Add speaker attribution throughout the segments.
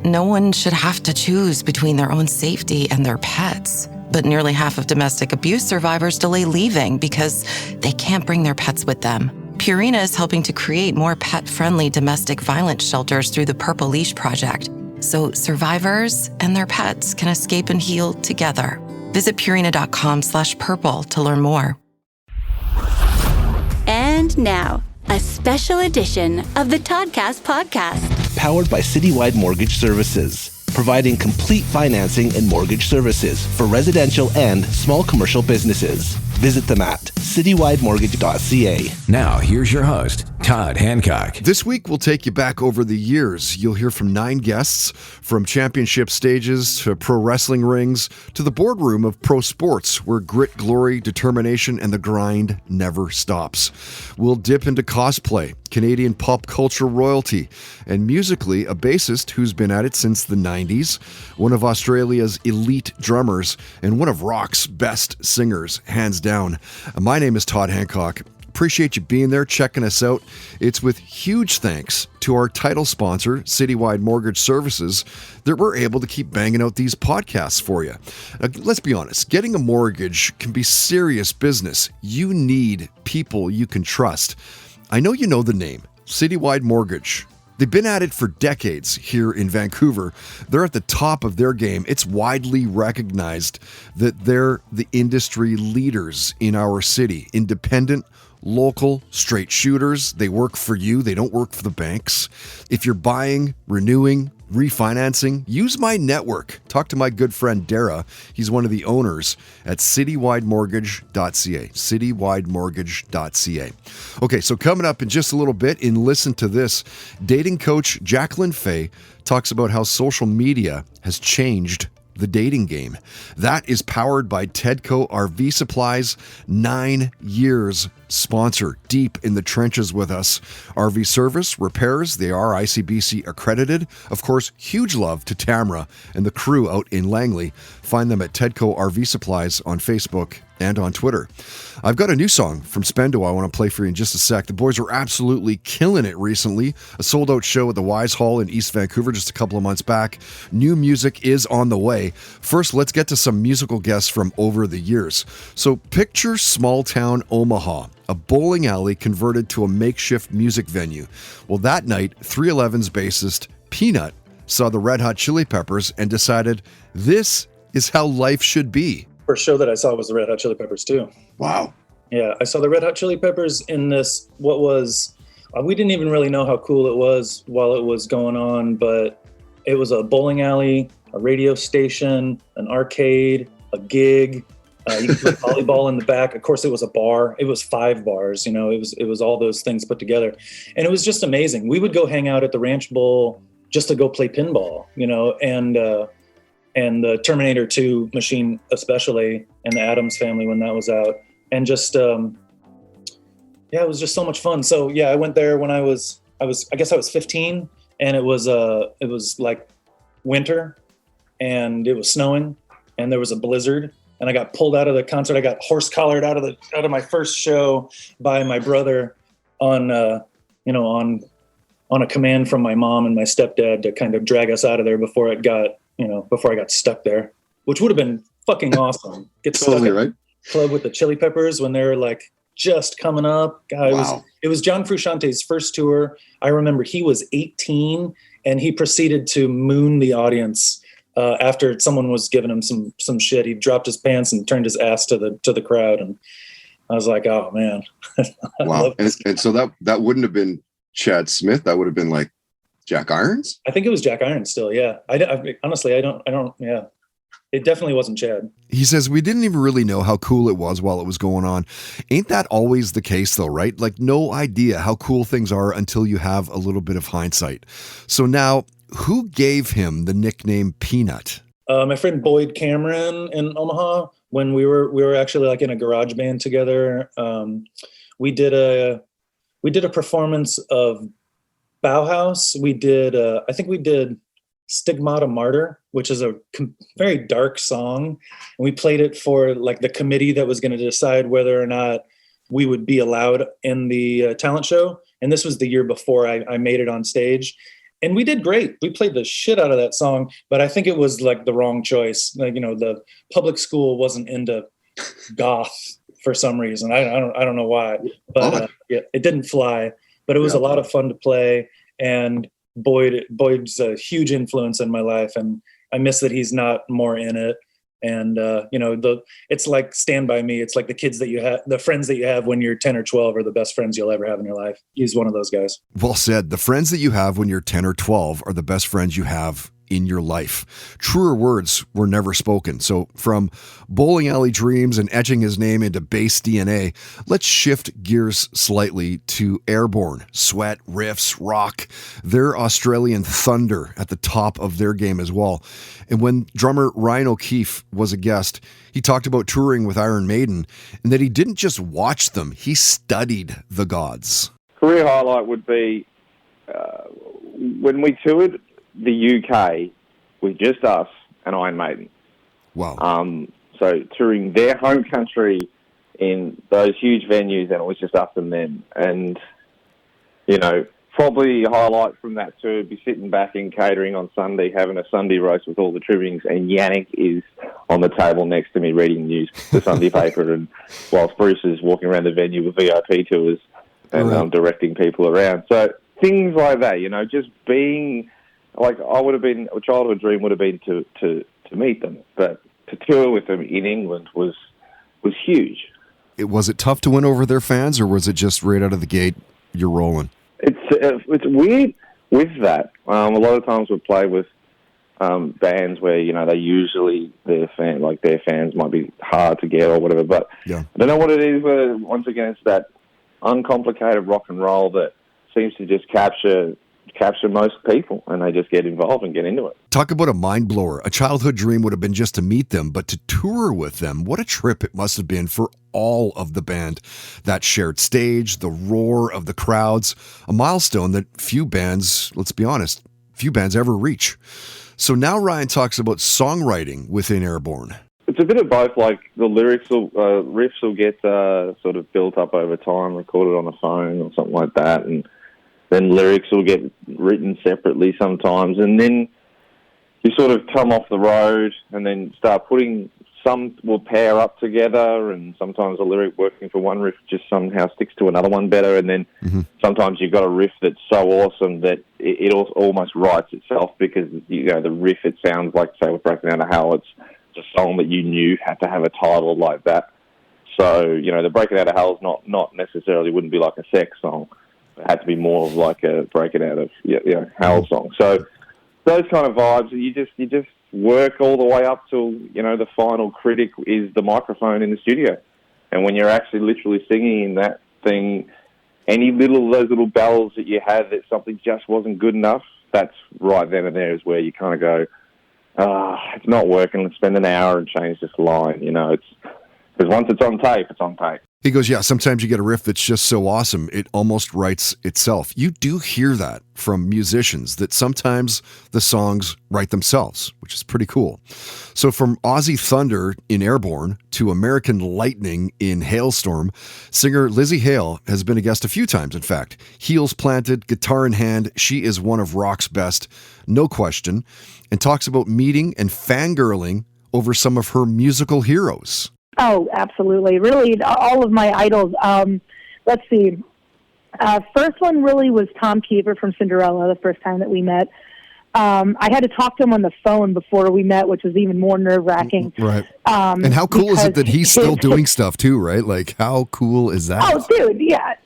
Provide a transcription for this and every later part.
Speaker 1: No one should have to choose between their own safety and their pets. But nearly half of domestic abuse survivors delay leaving because they can't bring their pets with them. Purina is helping to create more pet-friendly domestic violence shelters through the Purple Leash Project, so survivors and their pets can escape and heal together. Visit Purina.com/purple to learn more.
Speaker 2: And now, a special edition of the Toddcast podcast.
Speaker 3: Powered by Citywide Mortgage Services, providing complete financing and mortgage services for residential and small commercial businesses. Visit them at citywidemortgage.ca.
Speaker 4: Now, here's your host, Todd Hancock.
Speaker 5: This week, we'll take you back over the years. You'll hear from 9 guests, from championship stages to pro wrestling rings to the boardroom of pro sports, where grit, glory, determination, and the grind never stops. We'll dip into cosplay, Canadian pop culture royalty, and musically, a bassist who's been at it since the 90s, one of Australia's elite drummers, and one of rock's best singers, hands down. My name is Todd Hancock. Appreciate you being there, checking us out. It's with huge thanks to our title sponsor, Citywide Mortgage Services, that we're able to keep banging out these podcasts for you. Now, let's be honest, getting a mortgage can be serious business. You need people you can trust. I know you know the name, Citywide Mortgage. They've been at it for decades here in Vancouver. They're at the top of their game. It's widely recognized that they're the industry leaders in our city. Independent, local, straight shooters. They work for you. They don't work for the banks. If you're buying, renewing, refinancing, use my network. Talk to my good friend Dara. He's one of the owners at citywidemortgage.ca. citywidemortgage.ca. Okay, so coming up in just a little bit in Listen to This, dating coach Jacqueline Fay talks about how social media has changed the dating game. That is powered by Tedco RV Supplies, 9 years sponsor, deep in the trenches with us. RV service, repairs, they are ICBC accredited. Of course, huge love to Tamara and the crew out in Langley. Find them at Tedco RV Supplies on Facebook and on Twitter. I've got a new song from Spendo I want to play for you in just a sec. The boys were absolutely killing it recently. A sold-out show at the Wise Hall in East Vancouver just a couple of months back. New music is on the way. First, let's get to some musical guests from over the years. So picture small-town Omaha, a bowling alley converted to a makeshift music venue. Well, that night, 311's bassist Peanut saw the Red Hot Chili Peppers and decided this is how life should be.
Speaker 6: First show that I saw was the Red Hot Chili Peppers too.
Speaker 5: Wow.
Speaker 6: Yeah, I saw the Red Hot Chili Peppers in this, what was, we didn't even really know how cool it was while it was going on, but it was a bowling alley, a radio station, an arcade, a gig. You could play volleyball in the back. Of course, it was a bar. It was 5 bars. You know, it was all those things put together, and it was just amazing. We would go hang out at the Ranch Bowl just to go play pinball. You know, and the Terminator 2 machine, especially, and the Addams Family when that was out, and just it was just so much fun. So yeah, I went there when I guess I was 15, and it was like winter, and it was snowing, and there was a blizzard. And I got pulled out of the concert. I got horse collared out of my first show by my brother on a command from my mom and my stepdad to kind of drag us out of there before I got stuck there, which would have been fucking awesome. Get stuck at the club with the Chili Peppers when they were like just coming up. God,
Speaker 5: wow.
Speaker 6: It was John Frusciante's first tour. I remember he was 18 and he proceeded to moon the audience. After someone was giving him some shit, he dropped his pants and turned his ass to the crowd, and I was like, "Oh man!"
Speaker 7: Wow! And so that wouldn't have been Chad Smith. That would have been like Jack Irons.
Speaker 6: I think it was Jack Irons still. Yeah. Honestly, I don't. Yeah. It definitely wasn't Chad.
Speaker 5: He says, we didn't even really know how cool it was while it was going on. Ain't that always the case though, right? Like no idea how cool things are until you have a little bit of hindsight. So now, who gave him the nickname Peanut?
Speaker 6: My friend Boyd Cameron in Omaha, when we were actually like in a garage band together. We did a performance of Bauhaus. I think we did Stigmata Martyr, which is a very dark song. And we played it for like the committee that was going to decide whether or not we would be allowed in the talent show. And this was the year before I made it on stage. And we did great. We played the shit out of that song, but I think it was like the wrong choice. Like, the public school wasn't into goth for some reason. I don't know why, but it didn't fly. But it was a lot of fun to play, and Boyd's a huge influence in my life, and I miss that he's not more in it. And it's like Stand By Me. It's like the kids that you have, the friends that you have when you're 10 or 12 are the best friends you'll ever have in your life. He's one of those guys.
Speaker 5: Well said. The friends that you have when you're 10 or 12 are the best friends you have in your life. Truer words were never spoken. So from bowling alley dreams and etching his name into bass DNA, let's shift gears slightly to Airborne. Sweat, riffs, rock. They're Australian thunder at the top of their game as well. And when drummer Ryan O'Keefe was a guest, he talked about touring with Iron Maiden and that he didn't just watch them, he studied the gods.
Speaker 8: Career highlight would be when we toured the UK with just us and Iron Maiden.
Speaker 5: Wow.
Speaker 8: So touring their home country in those huge venues, and it was just us and them. And, probably a highlight from that tour would be sitting back in catering on Sunday, having a Sunday roast with all the trimmings, and Yannick is on the table next to me reading the Sunday paper, and whilst Bruce is walking around the venue with VIP tours and directing people around. So things like that, just being... Like, a childhood dream would have been to meet them, but to tour with them in England was huge.
Speaker 5: Was it tough to win over their fans, or was it just right out of the gate, you're rolling?
Speaker 8: It's weird with that. A lot of times we play with bands where, they usually, their fans might be hard to get or whatever, but I don't know what it is, but once again, it's that uncomplicated rock and roll that seems to just capture most people, and they just get involved and get into it.
Speaker 5: Talk about a mind blower. A childhood dream would have been just to meet them, but to tour with them, what a trip it must have been for all of the band. That shared stage, the roar of the crowds, a milestone that few bands, let's be honest, ever reach. So now Ryan talks about songwriting within Airborne.
Speaker 8: It's a bit of both. Like the riffs will get sort of built up over time, recorded on a phone or something like that, and then lyrics will get written separately sometimes, and then you sort of come off the road and then start putting, some will pair up together, and sometimes a lyric working for one riff just somehow sticks to another one better, and then sometimes you've got a riff that's so awesome that it almost writes itself, because the riff, it sounds like, say, with Breaking Out of Hell, it's a song that you knew had to have a title like that. So, the Breaking Out of Hell is not necessarily, wouldn't be like a sex song. It had to be more of like a breaking out of hell song. So those kind of vibes, you just work all the way up till the final critic is the microphone in the studio, and when you're actually literally singing in that thing, any those little bells that you had that something just wasn't good enough, that's right then and there is where you kind of go, it's not working. Let's spend an hour and change this line. It's because once it's on tape, it's on tape.
Speaker 5: He goes, sometimes you get a riff that's just so awesome, it almost writes itself. You do hear that from musicians, that sometimes the songs write themselves, which is pretty cool. So from Aussie Thunder in Airborne to American Lightning in Hailstorm, singer Lizzie Hale has been a guest a few times, in fact. Heels planted, guitar in hand, she is one of rock's best, no question, and talks about meeting and fangirling over some of her musical heroes.
Speaker 9: Oh, absolutely. Really, all of my idols. Let's see. First one really was Tom Kiefer from Cinderella, the first time that we met. I had to talk to him on the phone before we met, which was even more nerve-wracking.
Speaker 5: Right. And how cool is it that he's still doing stuff, too, right? Like, how cool is that?
Speaker 9: Oh, dude, yeah.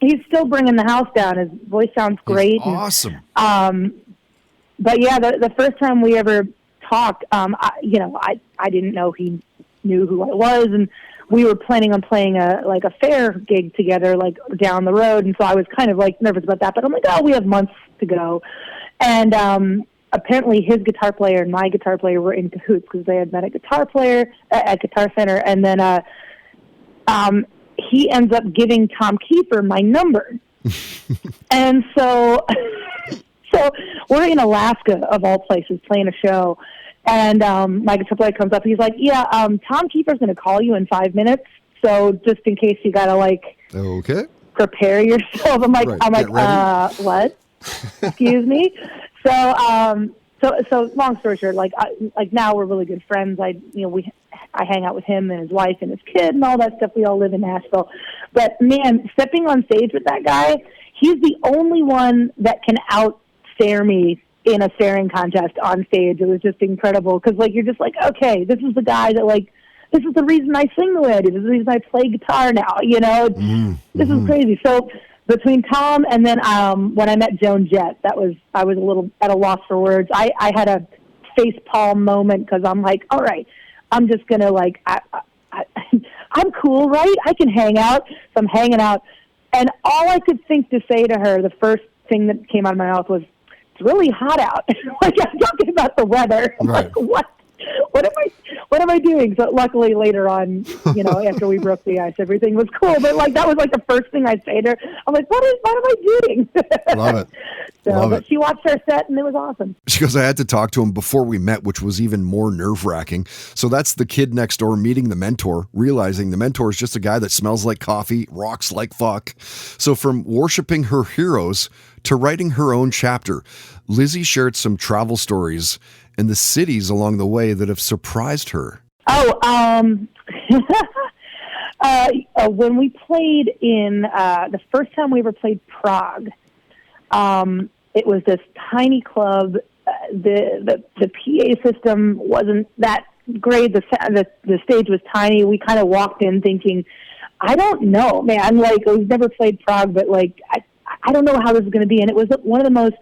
Speaker 9: He's still bringing the house down. His voice sounds great.
Speaker 5: He's awesome.
Speaker 9: But, yeah, the first time we ever talked, I didn't know he knew who I was, and we were planning on playing a fair gig together, like down the road, and so I was kind of like nervous about that, but I'm like, we have months to go. And apparently his guitar player and my guitar player were in cahoots, because they had met a guitar player at Guitar Center, and then he ends up giving Tom Kiefer my number. And so we're in Alaska, of all places, playing a show. And my guitar player comes up. He's like, Tom Kiefer's going to call you in 5 minutes. So just in case you got to,
Speaker 5: okay,
Speaker 9: prepare yourself. I'm like,
Speaker 5: right.
Speaker 9: what? excuse me. So long story short, like now we're really good friends. I hang out with him and his wife and his kid and all that stuff. We all live in Nashville. But man, stepping on stage with that guy, he's the only one that can out-stare me in a staring contest on stage. It was just incredible because, like, you're just like, okay, this is the guy that, like, this is the reason I sing the way I do. This is the reason I play guitar now, you know? This is crazy. So between Tom and then when I met Joan Jett, I was a little at a loss for words. I had a face palm moment because I'm like, all right, I'm just going to, like, I'm cool, right? I can hang out. So I'm hanging out. And all I could think to say to her, the first thing that came out of my mouth was, it's really hot out. Like, I'm talking about the weather. I'm like, what? What am I doing? So luckily later on, you know, after we broke the ice, everything was cool. But like that was like the first thing I say to her. I'm like, what am I doing?
Speaker 5: Love it.
Speaker 9: But she watched our set and it was awesome.
Speaker 5: She goes, I had to talk to him before we met, which was even more nerve-wracking. So that's the kid next door meeting the mentor, realizing the mentor is just a guy that smells like coffee, rocks like fuck. So from worshiping her heroes to writing her own chapter, Lizzie shared some travel stories and the cities along the way that have surprised her.
Speaker 9: When we played in the first time we ever played Prague, it was this tiny club. The PA system wasn't that great. The stage was tiny. We kind of walked in thinking, I don't know, man. Like, we've never played Prague, but like I don't know how this is going to be. And it was one of the most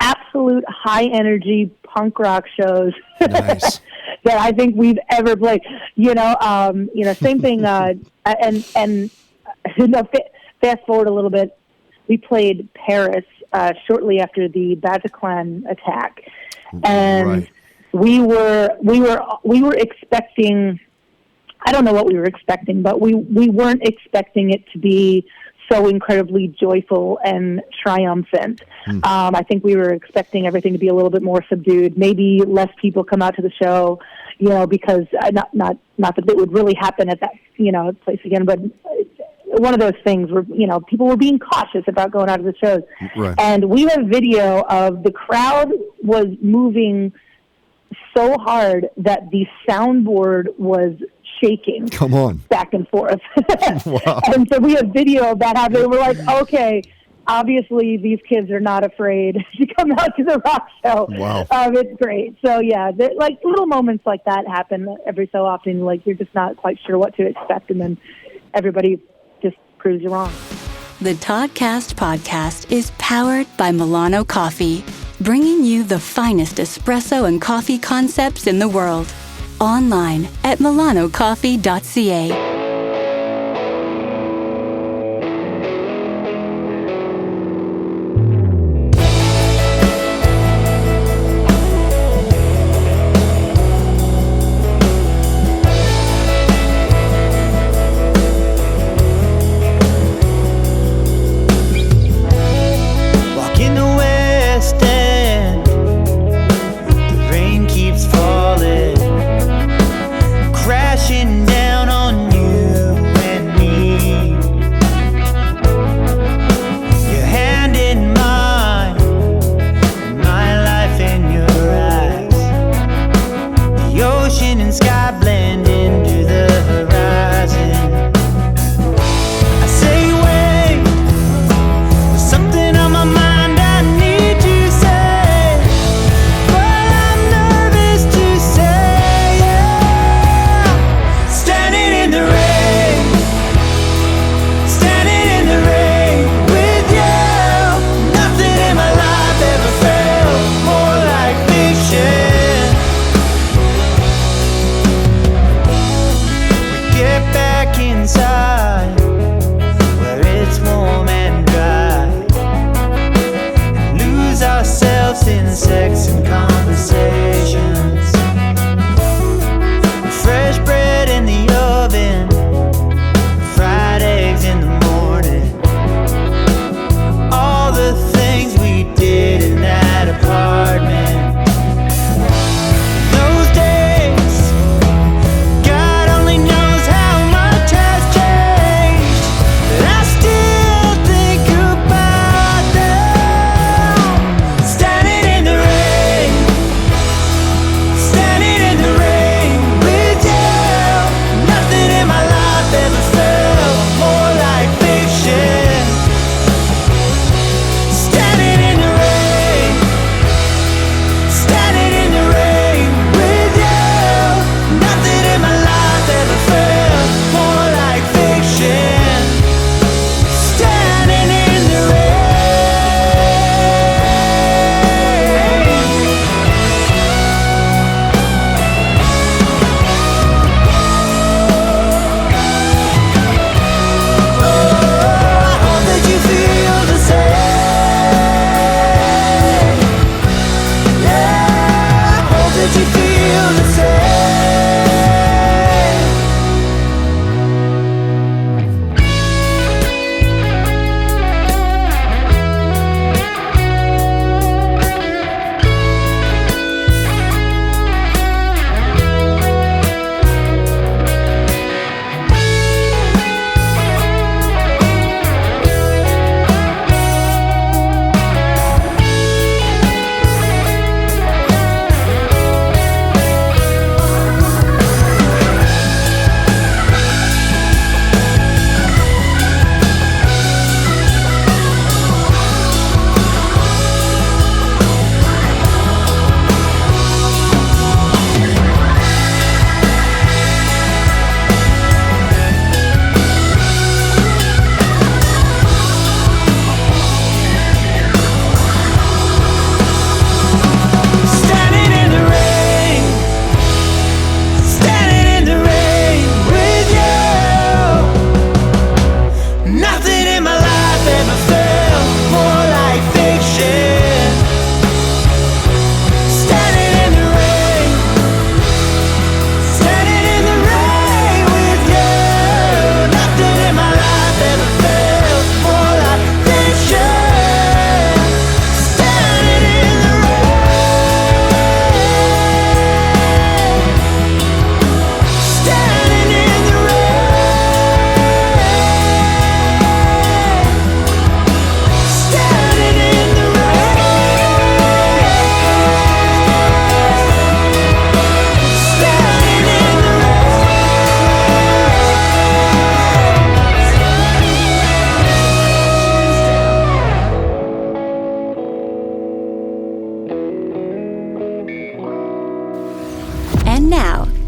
Speaker 9: absolute high energy punk rock shows
Speaker 5: Nice.
Speaker 9: that I think we've ever played. Same thing. Fast forward a little bit, we played Paris shortly after the Bataclan attack, and we were expecting. I don't know what we were expecting, but we weren't expecting it to be so incredibly joyful and triumphant. I think we were expecting everything to be a little bit more subdued. Maybe less people come out to the show, you know, because not that it would really happen at that, you know, place again, but one of those things where, you know, people were being cautious about going out to the shows.
Speaker 5: Right.
Speaker 9: And we have video of the crowd was moving so hard that the soundboard was shaking.
Speaker 5: Come on.
Speaker 9: Back and forth.
Speaker 5: Wow.
Speaker 9: And so we have video of that happening. We're like, okay, obviously these kids are not afraid to come out to the rock show.
Speaker 5: Wow.
Speaker 9: It's great. So yeah, like little moments like that happen every so often. Like you're just not quite sure what to expect, and then everybody just proves you wrong.
Speaker 2: The Toddcast podcast is powered by Milano Coffee, bringing you the finest espresso and coffee concepts in the world. Online at milanocoffee.ca.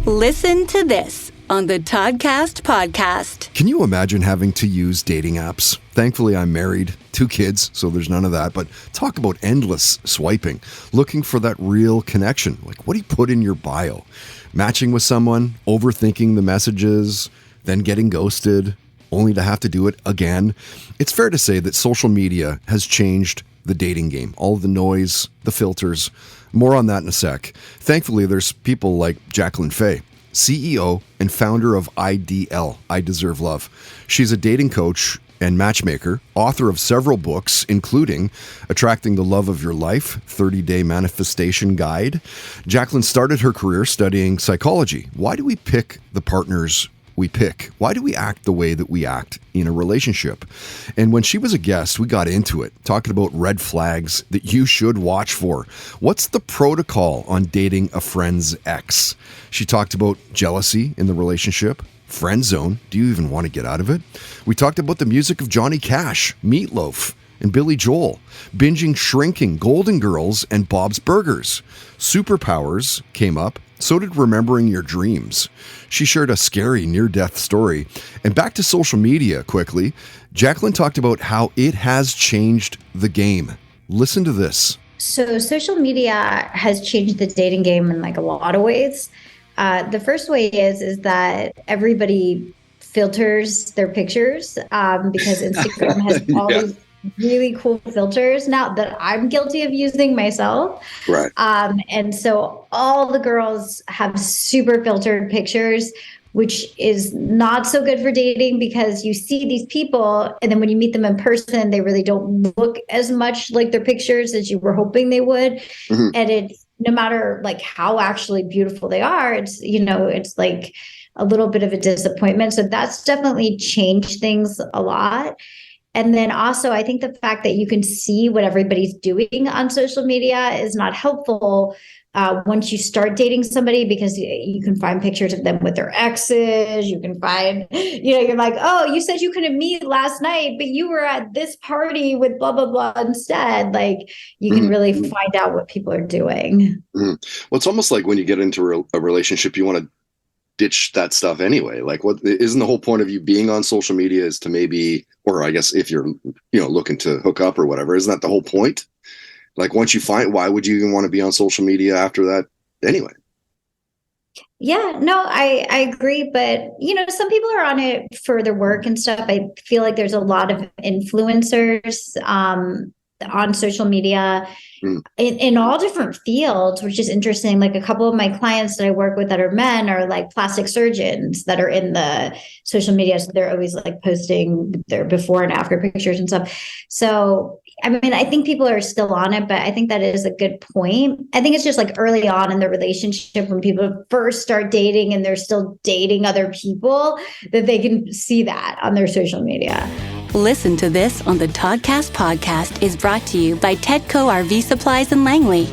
Speaker 2: Listen to this on the Toddcast podcast.
Speaker 5: Can you imagine having to use dating apps? Thankfully, I'm married, 2 kids, so there's none of that. But talk about endless swiping, looking for that real connection. Like, what do you put in your bio? Matching with someone, overthinking the messages, then getting ghosted, only to have to do it again. It's fair to say that social media has changed the dating game. All the noise, the filters. More on that in a sec. Thankfully, there's people like Jacqueline Fay, CEO and founder of IDL, I Deserve Love. She's a dating coach and matchmaker, author of several books, including Attracting the Love of Your Life, 30-Day Manifestation Guide. Jacqueline started her career studying psychology. Why do we pick the partners we pick? Why do we act the way that we act in a relationship? And when she was a guest, we got into it, talking about red flags that you should watch for. What's the protocol on dating a friend's ex? She talked about jealousy in the relationship, friend zone. Do you even want to get out of it? We talked about the music of Johnny Cash, Meatloaf, and Billy Joel, binging Shrinking, Golden Girls, and Bob's Burgers. Superpowers came up. So did remembering your dreams. She shared a scary near-death story. And back to social media quickly. Jacqueline talked about how it has changed the game. Listen to this.
Speaker 10: So social media has changed the dating game in like a lot of ways. The first way is that everybody filters their pictures because Instagram has all these really cool filters now that I'm guilty of using myself.
Speaker 7: Right.
Speaker 10: And so all the girls have super filtered pictures, which is not so good for dating because you see these people and then when you meet them in person, they really don't look as much like their pictures as you were hoping they would. Mm-hmm. And it's no matter like how actually beautiful they are, it's, you know, it's like a little bit of a disappointment. So that's definitely changed things a lot. And then also, I think the fact that you can see what everybody's doing on social media is not helpful once you start dating somebody because you can find pictures of them with their exes. You can find, you know, you're like, oh, you said you couldn't meet last night, but you were at this party with blah, blah, blah instead. Like you can really find out what people are doing.
Speaker 7: Well, it's almost like when you get into a relationship, you want to ditch that stuff anyway. Like, what isn't the whole point of you being on social media is to maybe, or I guess if you're, you know, looking to hook up or whatever, isn't that the whole point? Like once you find, why would you even want to be on social media after that anyway?
Speaker 10: Yeah, no, I agree. But, you know, some people are on it for their work and stuff. I feel like there's a lot of influencers on social media in all different fields, which is interesting. Like a couple of my clients that I work with that are men are like plastic surgeons that are in the social media. So they're always like posting their before and after pictures and stuff. So, I mean, I think people are still on it, but I think that is a good point. I think it's just like early on in the relationship when people first start dating and they're still dating other people that they can see that on their social media.
Speaker 2: Listen to this on the Toddcast podcast is brought to you by Tedco RV Supplies in Langley,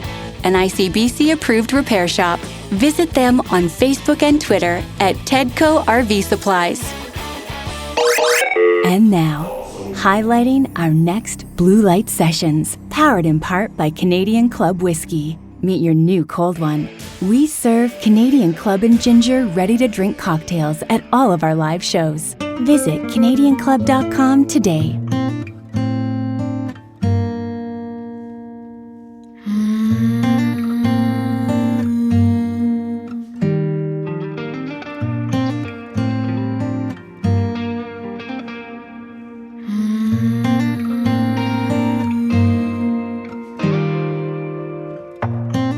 Speaker 2: an ICBC-approved repair shop. Visit them on Facebook and Twitter at Tedco RV Supplies. And now, highlighting our next Blue Light Sessions, powered in part by Canadian Club Whiskey. Meet your new cold one. We serve Canadian Club and Ginger ready-to-drink cocktails at all of our live shows. Visit CanadianClub.com today.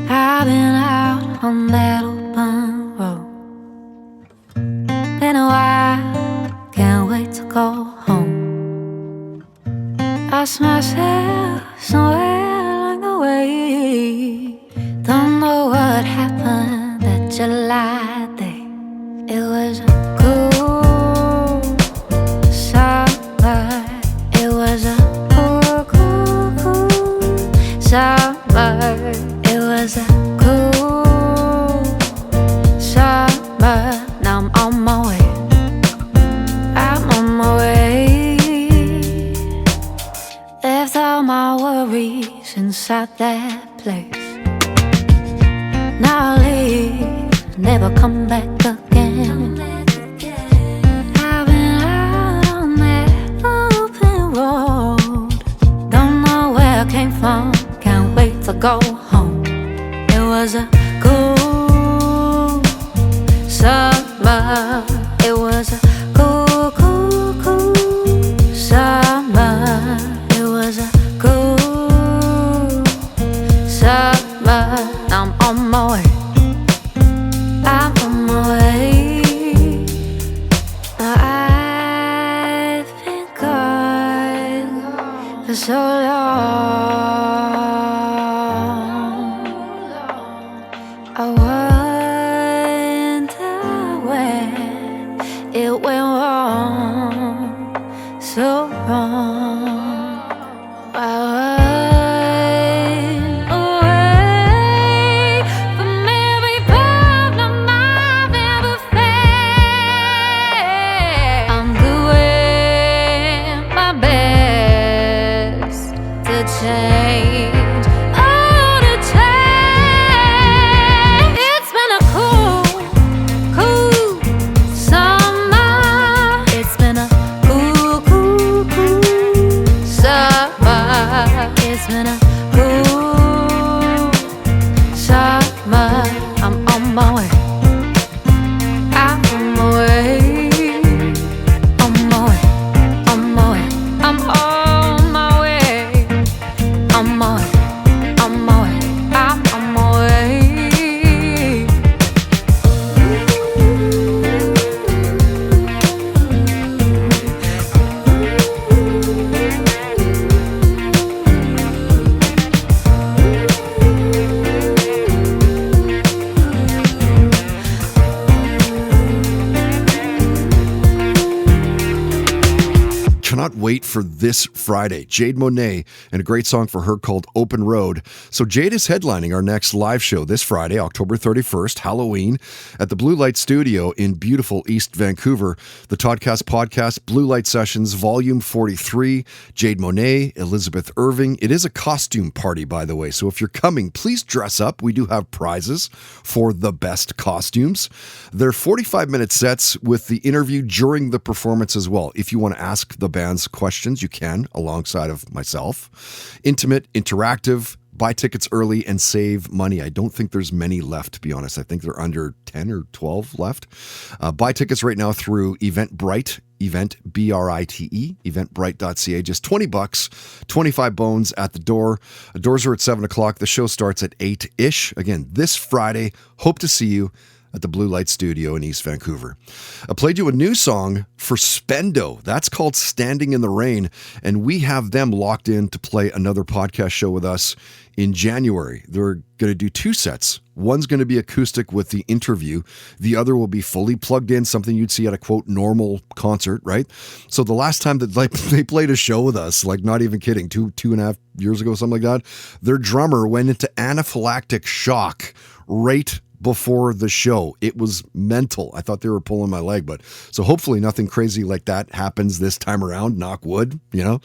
Speaker 11: I've been out on that open road. Been a while, can't wait to go home. Ask myself somewhere along the way. Don't know what happened that July day. It was a cool summer. It was a cool summer. It was a cool summer. Now I'm on my way. I'm on my way. Left all my worries inside that place. Now I leave never come back again. I've been out on that open road. Don't know where I came from, can't wait to go home. It was a cool summer. It was a cool, cool, cool summer. It was a cool summer. I'm on my way. I'm on my way. Now I've been gone for so long. I wonder where it went wrong, so wrong. I went away from every problem I've ever faced. I'm doing my best to change, oh, to change. It's been a cool, cool summer. It's been a cool, cool, cool summer. It's been a cool summer. I'm on my way. I'm on my way. On my way. On my way. I'm on my way. On my way. On my way. I'm on my way.
Speaker 5: Cannot wait for this Friday. Jade Monet and a great song for her called Open Road. So Jade is headlining our next live show this Friday, October 31st, Halloween, at the Blue Light Studio in beautiful East Vancouver. The Toddcast Podcast, Blue Light Sessions, Volume 43, Jade Monet, Elizabeth Irving. It is a costume party, by the way, so if you're coming, please dress up. We do have prizes for the best costumes. They're 45-minute sets with the interview during the performance as well. If you want to ask the band's questions, you can, alongside of myself. Intimate, interactive, buy tickets early and save money. I don't think there's many left, to be honest. I think they're under 10 or 12 left. Buy tickets right now through Eventbrite, B-R-I-T-E, eventbrite.ca. Just $20, 25 bones at the door. The doors are at 7 o'clock. The show starts at 8-ish. Again, this Friday. Hope to see you at the Blue Light Studio in East Vancouver. I played you a new song for Spendo. That's called Standing in the Rain, and we have them locked in to play another podcast show with us in January. They're going to do 2 sets. One's going to be acoustic with the interview. The other will be fully plugged in, something you'd see at a, quote, normal concert, right? So the last time that they played a show with us, like not even kidding, two and a half years ago, something like that, their drummer went into anaphylactic shock right before the show. It was mental. I thought they were pulling my leg, but so hopefully nothing crazy like that happens this time around, knock wood, you know?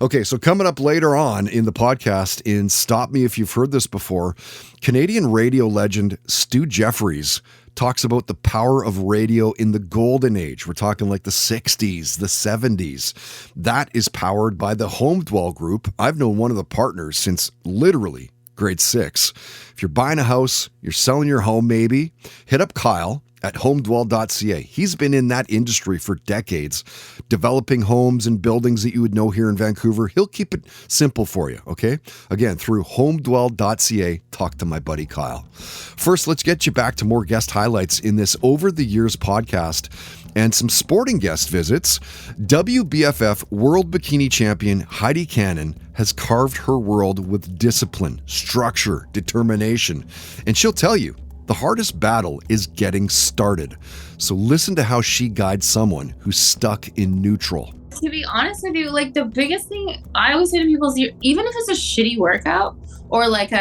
Speaker 5: Okay, so coming up later on in the podcast in Stop Me If You've Heard This Before, Canadian radio legend Stu Jeffries talks about the power of radio in the golden age. We're talking like the 60s, the 70s. That is powered by the Home Dwell Group. I've known one of the partners since literally grade 6. If you're buying a house, you're selling your home maybe, hit up Kyle at homedwell.ca. He's been in that industry for decades, developing homes and buildings that you would know here in Vancouver. He'll keep it simple for you, okay? Again, through homedwell.ca, talk to my buddy Kyle. First, let's get you back to more guest highlights in this Over the Years podcast and some sporting guest visits. WBFF World Bikini Champion Heidi Cannon has carved her world with discipline, structure, determination. And she'll tell you, the hardest battle is getting started. So listen to how she guides someone who's stuck in neutral.
Speaker 12: To be honest with you, like the biggest thing I always say to people is even if it's a shitty workout or like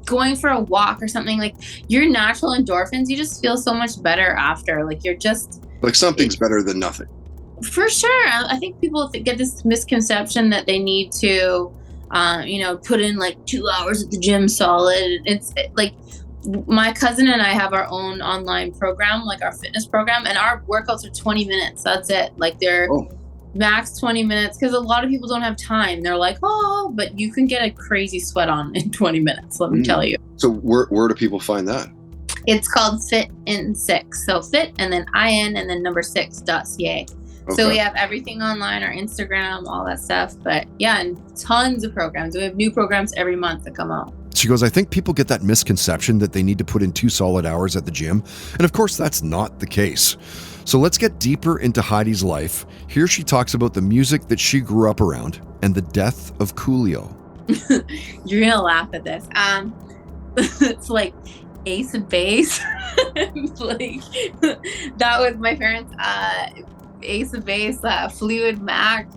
Speaker 12: going for a walk or something, like your natural endorphins, you just feel so much better after. Like you're just
Speaker 7: like something's better than nothing.
Speaker 12: For sure. I think people get this misconception that they need to, put in like 2 hours at the gym solid. It's like my cousin and I have our own online program, like our fitness program, and our workouts are 20 minutes. That's it. Like they're max 20 minutes because a lot of people don't have time. They're like, oh, but you can get a crazy sweat on in 20 minutes. Let me tell you.
Speaker 7: So where do people find that?
Speaker 12: It's called Fit in 6. So fit and then IN and then number 6.ca. So we have everything online, our Instagram, all that stuff. But yeah, and tons of programs. We have new programs every month that come out.
Speaker 5: She goes, I think people get that misconception that they need to put in 2 solid hours at the gym. And of course, that's not the case. So let's get deeper into Heidi's life. Here she talks about the music that she grew up around and the death of Coolio.
Speaker 12: You're going to laugh at this. It's like Ace of Base. Like, that was my parents' Ace of Base, Fleetwood Mac.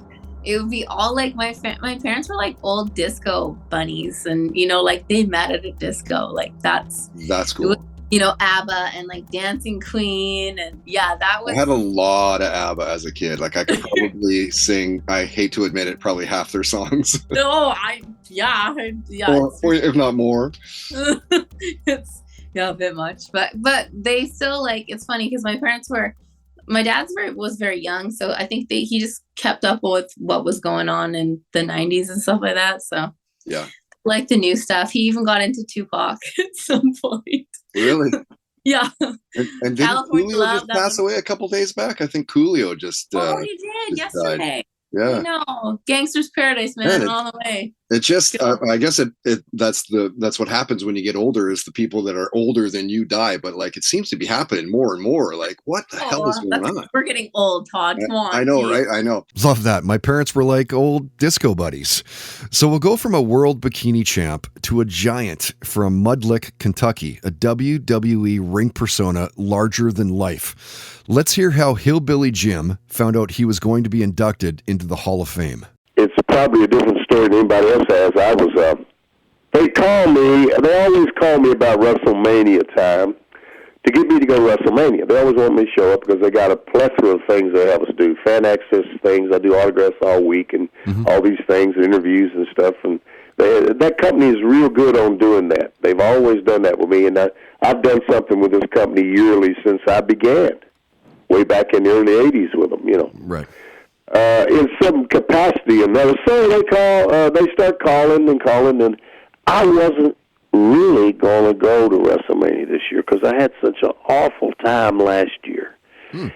Speaker 12: It would be all like my parents were like old disco bunnies, and you know, like they met at a disco. Like that's cool. Was, you know, ABBA and like Dancing Queen, and yeah, that was.
Speaker 7: I had a lot of ABBA as a kid. Like I could probably sing. I hate to admit it, probably half their songs.
Speaker 12: No, or
Speaker 7: if not more.
Speaker 12: It's a bit much, but they still like. It's funny because my dad was very young, so I think he just kept up with what was going on in the 90s and stuff like that. So
Speaker 7: yeah,
Speaker 12: like the new stuff. He even got into Tupac at some point.
Speaker 7: Really?
Speaker 12: Yeah.
Speaker 7: And didn't Coolio just pass away a couple days back? I think Coolio just.
Speaker 12: He did yesterday.
Speaker 7: Died. Yeah.
Speaker 12: No, Gangster's Paradise, man, all the way.
Speaker 7: It just, I guess that's what happens when you get older is the people that are older than you die. But like, it seems to be happening more and more. Like, what the hell is going on?
Speaker 12: We're getting old, Todd. Come on.
Speaker 7: I know, right? I know.
Speaker 5: Love that. My parents were like old disco buddies. So we'll go from a world bikini champ to a giant from Mudlick, Kentucky, a WWE ring persona larger than life. Let's hear how Hillbilly Jim found out he was going to be inducted into the Hall of Fame.
Speaker 13: It's probably a different story than anybody else has. They always call me about WrestleMania time to get me to go to WrestleMania. They always want me to show up because they got a plethora of things they have us do, fan access things. I do autographs all week and all these things, interviews and stuff. And that company is real good on doing that. They've always done that with me, and I've done something with this company yearly since I began, way back in the early 80s with them, you know.
Speaker 5: Right.
Speaker 13: In some capacity, and so they start calling, and I wasn't really going to go to WrestleMania this year because I had such an awful time last year. And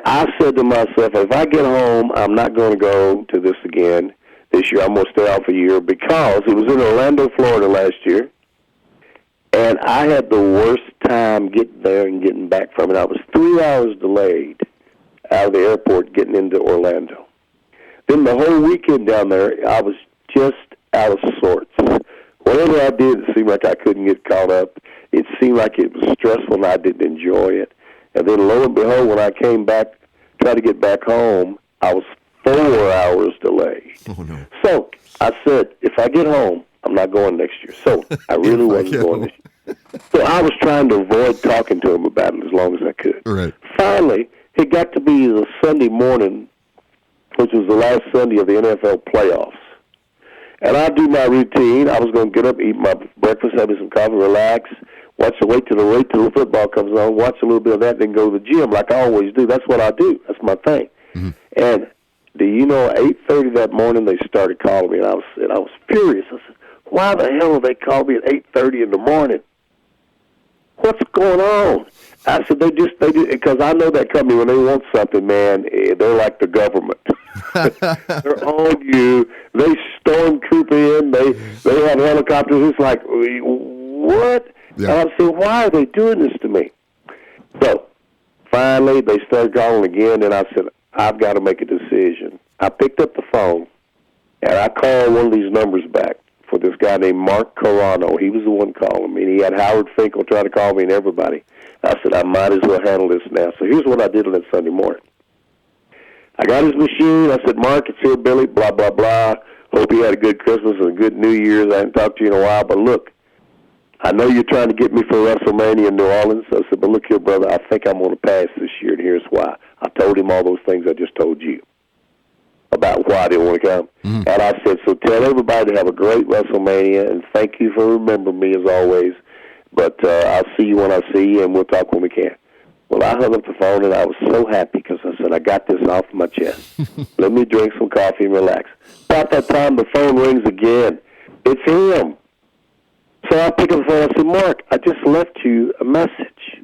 Speaker 13: I said to myself, if I get home, I'm not going to go to this again this year. I'm going to stay off a year because it was in Orlando, Florida last year, and I had the worst time getting there and getting back from it. I was 3 hours delayed out of the airport getting into Orlando. Then the whole weekend down there, I was just out of sorts. Whatever I did, it seemed like I couldn't get caught up. It seemed like it was stressful and I didn't enjoy it. And then lo and behold, when I came back, tried to get back home, I was 4 hours delayed.
Speaker 5: Oh, no.
Speaker 13: So I said, if I get home, I'm not going next year. So I really wasn't going this year. So I was trying to avoid talking to him about it as long as I could.
Speaker 5: Right.
Speaker 13: Finally, it got to be the Sunday morning, which was the last Sunday of the NFL playoffs. And I do my routine. I was going to get up, eat my breakfast, have me some coffee, relax, wait till the football comes on, watch a little bit of that, then go to the gym like I always do. That's what I do. That's my thing. Mm-hmm. And do you know, 8:30 that morning they started calling me, and I was furious. I said, why the hell did they call me at 8:30 in the morning? What's going on? I said, they do, because I know that company, when they want something, man, they're like the government. They're on you. They stormtroop in. They have helicopters. It's like, what? Yeah. And I said, why are they doing this to me? So finally, they started calling again, and I said, I've got to make a decision. I picked up the phone, and I called one of these numbers back for this guy named Mark Carano. He was the one calling me, and he had Howard Finkel try to call me and everybody. I said, I might as well handle this now. So here's what I did on that Sunday morning. I got his machine. I said, Mark, it's here, Billy, blah, blah, blah. Hope you had a good Christmas and a good New Year's. I haven't talked to you in a while, but look, I know you're trying to get me for WrestleMania in New Orleans. I said, but look here, brother, I think I'm going to pass this year, and here's why. I told him all those things I just told you about why I didn't want to come. Mm-hmm. And I said, so tell everybody to have a great WrestleMania, and thank you for remembering me as always. but I'll see you when I see you, and we'll talk when we can. Well, I hung up the phone, and I was so happy because I said, I got this off my chest. Let me drink some coffee and relax. About that time, the phone rings again. It's him. So I pick up the phone. I said, Mark, I just left you a message.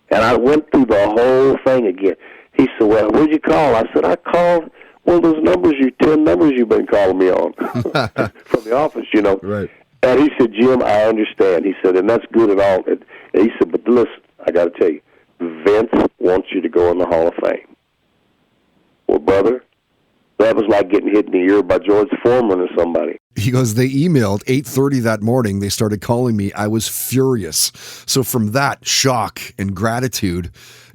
Speaker 13: And I went through the whole thing again. He said, well, where'd you call? I said, I called one of those 10 numbers you've been calling me on from the office, you know.
Speaker 5: Right.
Speaker 13: And he said, Jim, I understand. He said, and that's good at all. And he said, but listen, I got to tell you, Vince wants you to go in the Hall of Fame. Well, brother, that was like getting hit in the ear by George Foreman or somebody.
Speaker 5: He goes, they emailed 8:30 that morning. They started calling me. I was furious. So from that shock and gratitude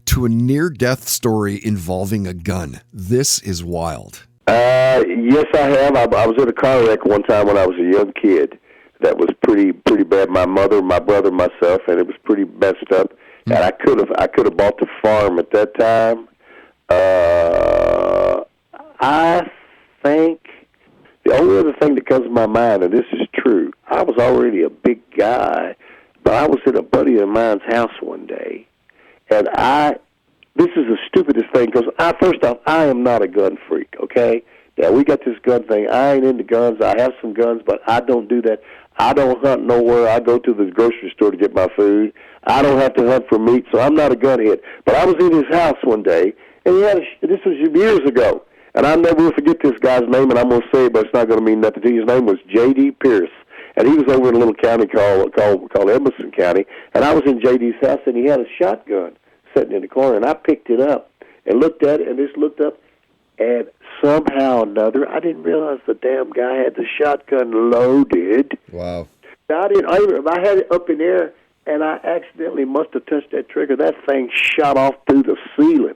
Speaker 5: to a near-death story involving a gun. This is wild.
Speaker 13: Yes, I have. I was in a car wreck one time when I was a young kid. That was pretty bad. My mother, my brother, myself, and it was pretty messed up. And I could have bought the farm at that time. I think the only other thing that comes to my mind, and this is true, I was already a big guy, but I was at a buddy of mine's house one day, and this is the stupidest thing, because first off, I am not a gun freak, okay? Now, we got this gun thing. I ain't into guns. I have some guns, but I don't do that. I don't hunt nowhere. I go to the grocery store to get my food. I don't have to hunt for meat, so I'm not a gunhead. But I was in his house one day, and this was years ago, and I'll never forget this guy's name, and I'm going to say it, but it's not going to mean nothing to you. His name was J.D. Pierce, and he was over in a little county called Emerson County, and I was in J.D.'s house, and he had a shotgun sitting in the corner, and I picked it up and looked at it, and just looked up, and somehow or another, I didn't realize the damn guy had the shotgun loaded.
Speaker 5: Wow.
Speaker 13: I had it up in there, and I accidentally must have touched that trigger. That thing shot off through the ceiling.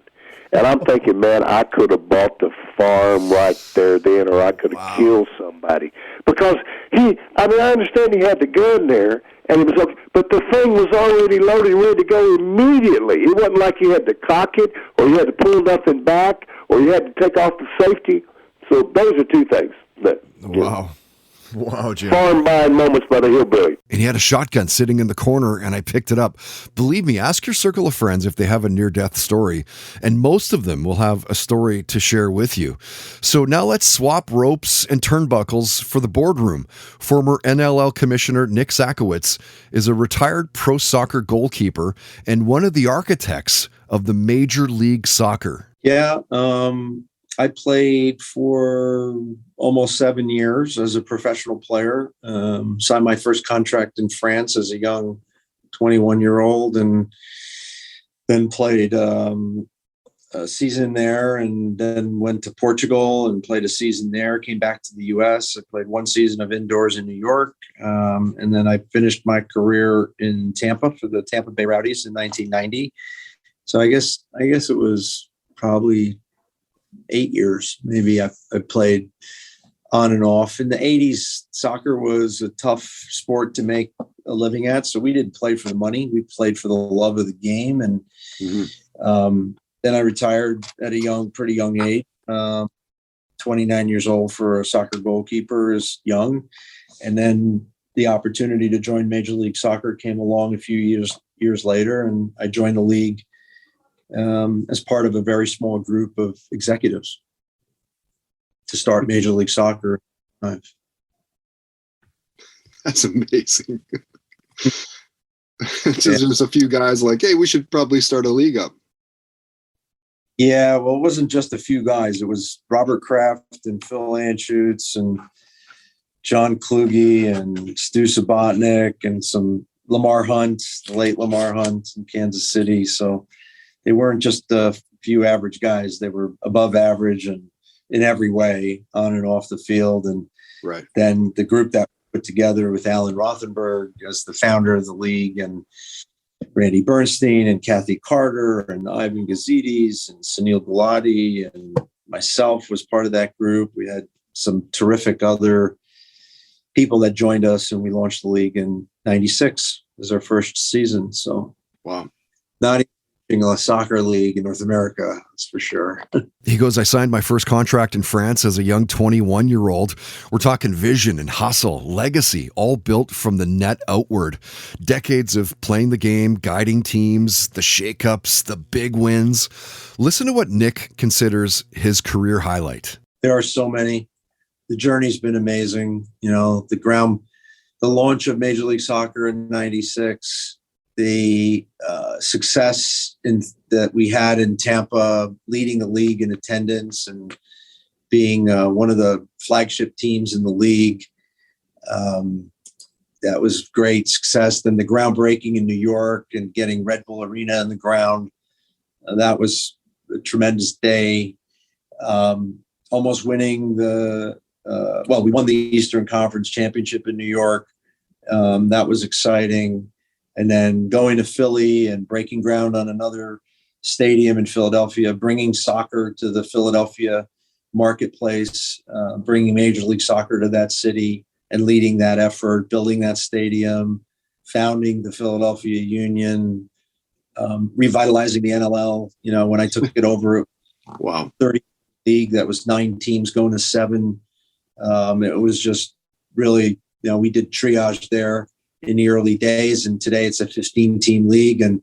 Speaker 13: And I'm thinking, man, I could have bought the farm right there then, or I could have killed somebody. Because I understand he had the gun there, and it was okay, but the thing was already loaded, ready to go immediately. It wasn't like you had to cock it, or you had to pull nothing back, or you had to take off the safety. So those are two things.
Speaker 5: Wow. Wow, Jim.
Speaker 13: Farm buying moments by the hillbilly.
Speaker 5: And he had a shotgun sitting in the corner, and I picked it up. Believe me, ask your circle of friends if they have a near-death story, and most of them will have a story to share with you. So now let's swap ropes and turnbuckles for the boardroom. Former NLL Commissioner Nick Sakiewicz is a retired pro soccer goalkeeper and one of the architects of the Major League Soccer.
Speaker 14: Yeah, I played for almost 7 years as a professional player. Signed my first contract in France as a young 21-year-old, and then played a season there, and then went to Portugal and played a season there. Came back to the U.S. I played one season of indoors in New York, and then I finished my career in Tampa for the Tampa Bay Rowdies in 1990. So I guess it was probably 8 years, maybe. I played on and off. In the 80s, soccer was a tough sport to make a living at, so we didn't play for the money. We played for the love of the game. And then I retired at a pretty young age. 29 years old for a soccer goalkeeper is young. And then the opportunity to join Major League Soccer came along a few years later, and I joined the league as part of a very small group of executives to start Major League Soccer.
Speaker 7: That's amazing. There's a few guys like, hey, we should probably start a league up.
Speaker 14: Yeah, well, it wasn't just a few guys. It was Robert Kraft and Phil Anschutz and John Kluge and Stu Subotnick and some Lamar Hunt, the late Lamar Hunt in Kansas City. So they weren't just a few average guys. They were above average and in every way, on and off the field. And then the group that put together with Alan Rothenberg as the founder of the league, and Randy Bernstein and Kathy Carter and Ivan Gazidis and Sunil Gulati and myself was part of that group. We had some terrific other people that joined us, and we launched the league in 96 as our first season. So
Speaker 7: wow,
Speaker 14: not a soccer league in North America, that's for sure.
Speaker 5: He goes, I signed my first contract in France as a young 21-year-old. We're talking vision and hustle, legacy, all built from the net outward. Decades of playing the game, guiding teams, the shakeups, the big wins. Listen to what Nick considers his career highlight.
Speaker 14: There are so many. The journey's been amazing. You know, the launch of Major League Soccer in '96, the success that we had in Tampa, leading the league in attendance and being one of the flagship teams in the league. That was great success. Then the groundbreaking in New York and getting Red Bull Arena in the ground. That was a tremendous day. Almost winning we won the Eastern Conference Championship in New York. That was exciting. And then going to Philly and breaking ground on another stadium in Philadelphia, bringing soccer to the Philadelphia marketplace, bringing Major League Soccer to that city and leading that effort, building that stadium, founding the Philadelphia Union, revitalizing the NLL. You know, when I took it over,
Speaker 7: wow,
Speaker 14: 30 league, that was 9 teams going to 7. It was just really, you know, we did triage there in the early days, and today it's a 15-team league and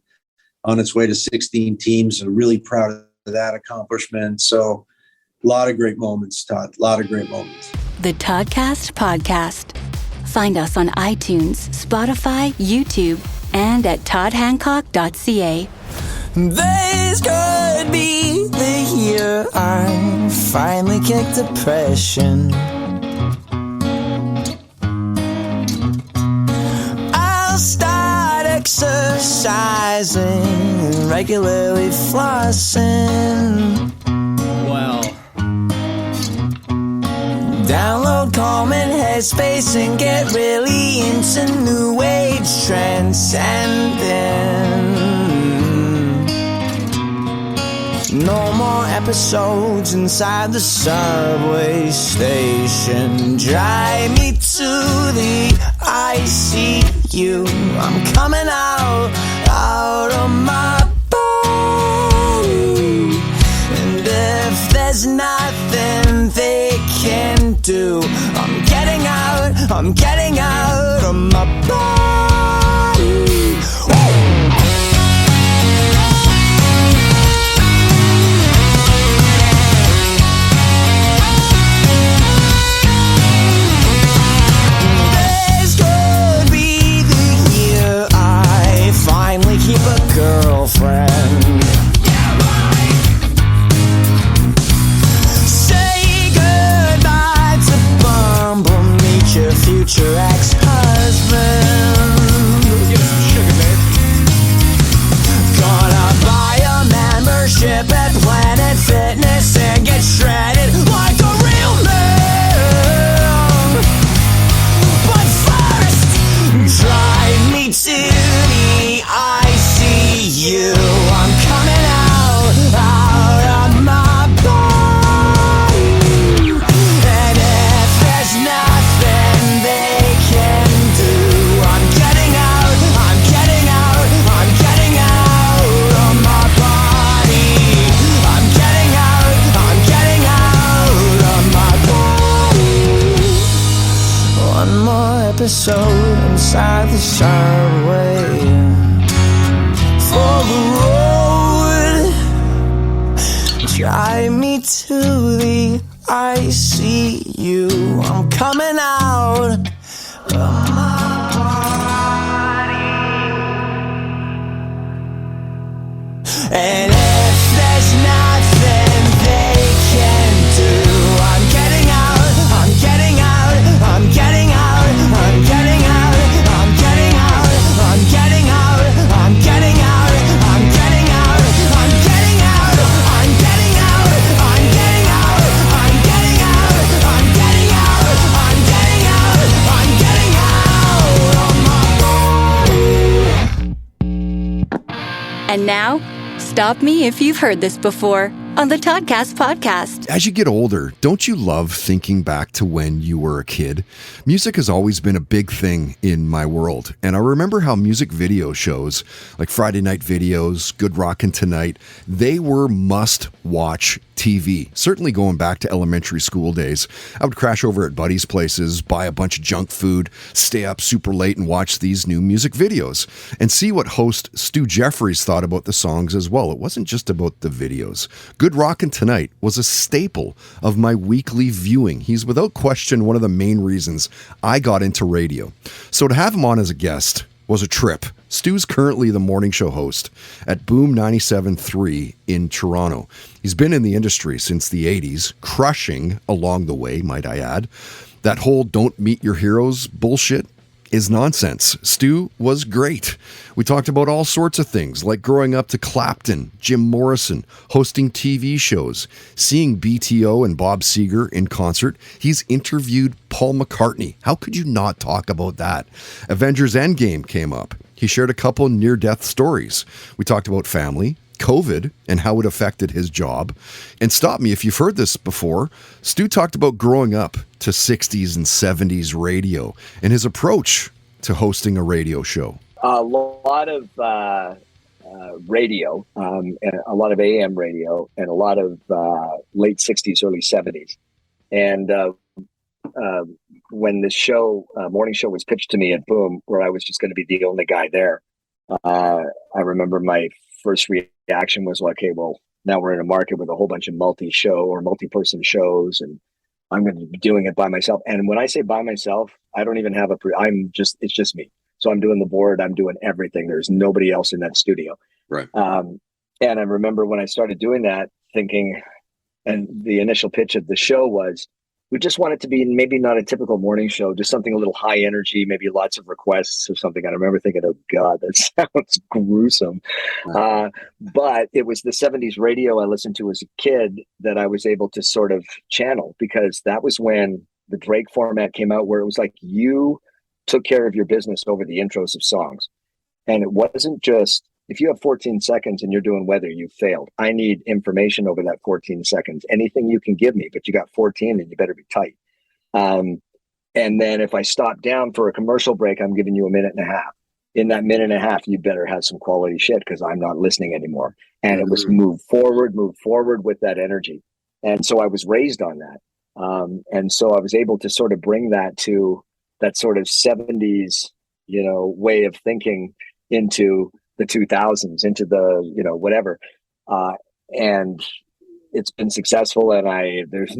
Speaker 14: on its way to 16 teams. I'm really proud of that accomplishment. So a lot of great moments, Todd, a lot of great moments.
Speaker 2: The Toddcast Podcast. Find us on iTunes, Spotify, YouTube, and at toddhancock.ca.
Speaker 15: This could be the year I finally kicked depression. I'll start exercising and regularly flossing. Well, download Calm and Headspace and get really into new age transcending. No more episodes inside the subway station. Drive me to the ICU. I'm coming out of my body. And if there's nothing they can do, I'm getting out of my body. Finally keep a girlfriend. Say goodbye to Bumble, meet your future ex-husband. Get some sugar, babe. Gonna buy a membership at Planet Fitness and get shredded like a real man. But first, drive me to ICU. I'm coming out of my body. And if there's nothing they can do, I'm getting out of my body. I'm getting out of my body. One more episode inside the subway. For the road, drive me to the ICU. I'm coming out of my body. And if there's nothing they can do, I'm getting out.
Speaker 2: And now, stop me if you've heard this before. on the Toddcast podcast.
Speaker 5: As you get older, don't you love thinking back to when you were a kid? Music has always been a big thing in my world. And I remember how music video shows, like Friday Night Videos, Good Rockin' Tonight, they were must-watch TV. Certainly going back to elementary school days, I would crash over at buddies' places, buy a bunch of junk food, stay up super late and watch these new music videos and see what host Stu Jeffries thought about the songs as well. It wasn't just about the videos. Good Rockin' Tonight was a staple of my weekly viewing. He's without question one of the main reasons I got into radio. So to have him on as a guest was a trip. Stu's currently the morning show host at Boom 97.3 in Toronto. He's been in the industry since the 80s, crushing along the way, might I add. That whole don't meet your heroes bullshit is nonsense. Stu was great. We talked about all sorts of things, like growing up to Clapton, Jim Morrison, hosting TV shows, seeing BTO and Bob Seger in concert. He's interviewed Paul McCartney. How could you not talk about that? Avengers Endgame came up. He shared a couple near-death stories. We talked about family, COVID, and how it affected his job. And stop me if you've heard this before, Stu talked about growing up to 60s and 70s radio and his approach to hosting a radio show.
Speaker 16: A lot of radio, a lot of AM radio, and a lot of late 60s, early 70s. And when the show, morning show was pitched to me at Boom, where I was just going to be the only guy there, I remember my first reaction was like, hey, well, now we're in a market with a whole bunch of multi-show or multi-person shows, and I'm going to be doing it by myself. And when I say by myself, I don't even have it's just me. So I'm doing the board, I'm doing everything. There's nobody else in that studio.
Speaker 7: Right.
Speaker 16: And I remember when I started doing that, thinking, and the initial pitch of the show was, we just want it to be maybe not a typical morning show, just something a little high energy, maybe lots of requests or something. I remember thinking, oh God, that sounds gruesome. But it was the 70s radio I listened to as a kid that I was able to sort of channel, because that was when the Drake format came out, where it was like you took care of your business over the intros of songs. And it wasn't just, if you have 14 seconds and you're doing weather, you failed. I need information over that 14 seconds. Anything you can give me, but you got 14 and you better be tight. And then if I stop down for a commercial break, I'm giving you a minute and a half. In that minute and a half, you better have some quality shit, because I'm not listening anymore. And it was move forward with that energy. And so I was raised on that. And so I was able to sort of bring that to that sort of 70s, way of thinking into the 2000s, into the, whatever. And it's been successful, and there's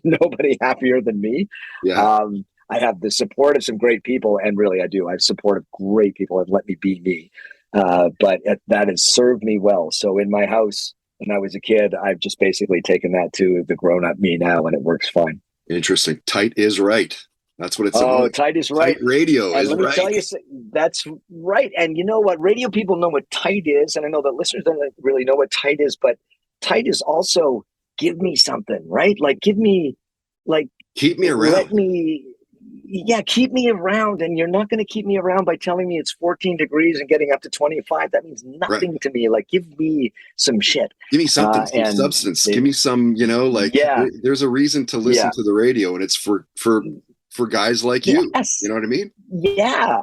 Speaker 16: nobody happier than me.
Speaker 7: Yeah.
Speaker 16: I have the support of some great people, and really I do. I have support of great people and let me be me. But that has served me well. So in my house, when I was a kid, I've just basically taken that to the grown-up me now, and it works fine.
Speaker 7: Interesting. Tight is right. That's what it's about.
Speaker 16: Oh, tight is right.
Speaker 7: Tight radio
Speaker 16: and
Speaker 7: is
Speaker 16: let me
Speaker 7: right.
Speaker 16: tell you, that's right. And you know what? Radio people know what tight is. And I know that listeners don't really know what tight is, but tight is also give me something, right? Like keep me around. Keep me around. And you're not going to keep me around by telling me it's 14 degrees and getting up to 25. That means nothing to me. Like, give me some shit.
Speaker 7: Give me something, some substance. Give me some, there's a reason to listen to the radio, and it's for guys like you.
Speaker 16: Yes.
Speaker 7: You know what I mean?
Speaker 16: Yeah.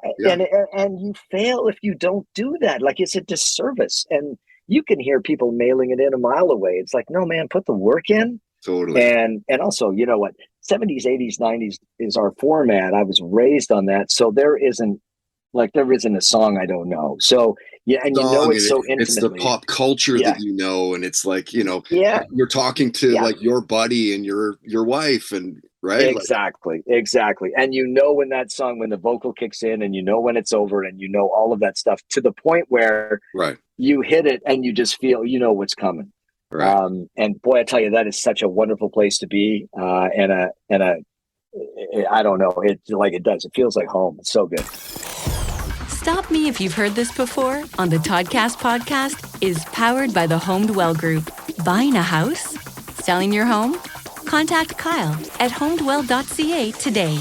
Speaker 16: And you fail if you don't do that. Like, it's a disservice. And you can hear people mailing it in a mile away. It's like, no, man, put the work in.
Speaker 7: Totally.
Speaker 16: And also, you know what? 70s, 80s, 90s is our format. I was raised on that. So there isn't a song I don't know. So yeah, and it's so intimately.
Speaker 7: It's the pop culture that and it's like, you're talking to like your buddy and your wife, and right?
Speaker 16: Exactly. And when that song, when the vocal kicks in, and when it's over, and all of that stuff, to the point where you hit it and you just feel what's coming.
Speaker 7: Right.
Speaker 16: And boy, I tell you, that is such a wonderful place to be. And I don't know, it feels like home. It's so good.
Speaker 2: Stop Me If You've Heard This Before on the Toddcast podcast is powered by the HomeDwell Group. Buying a house? Selling your home? Contact Kyle at homedwell.ca today.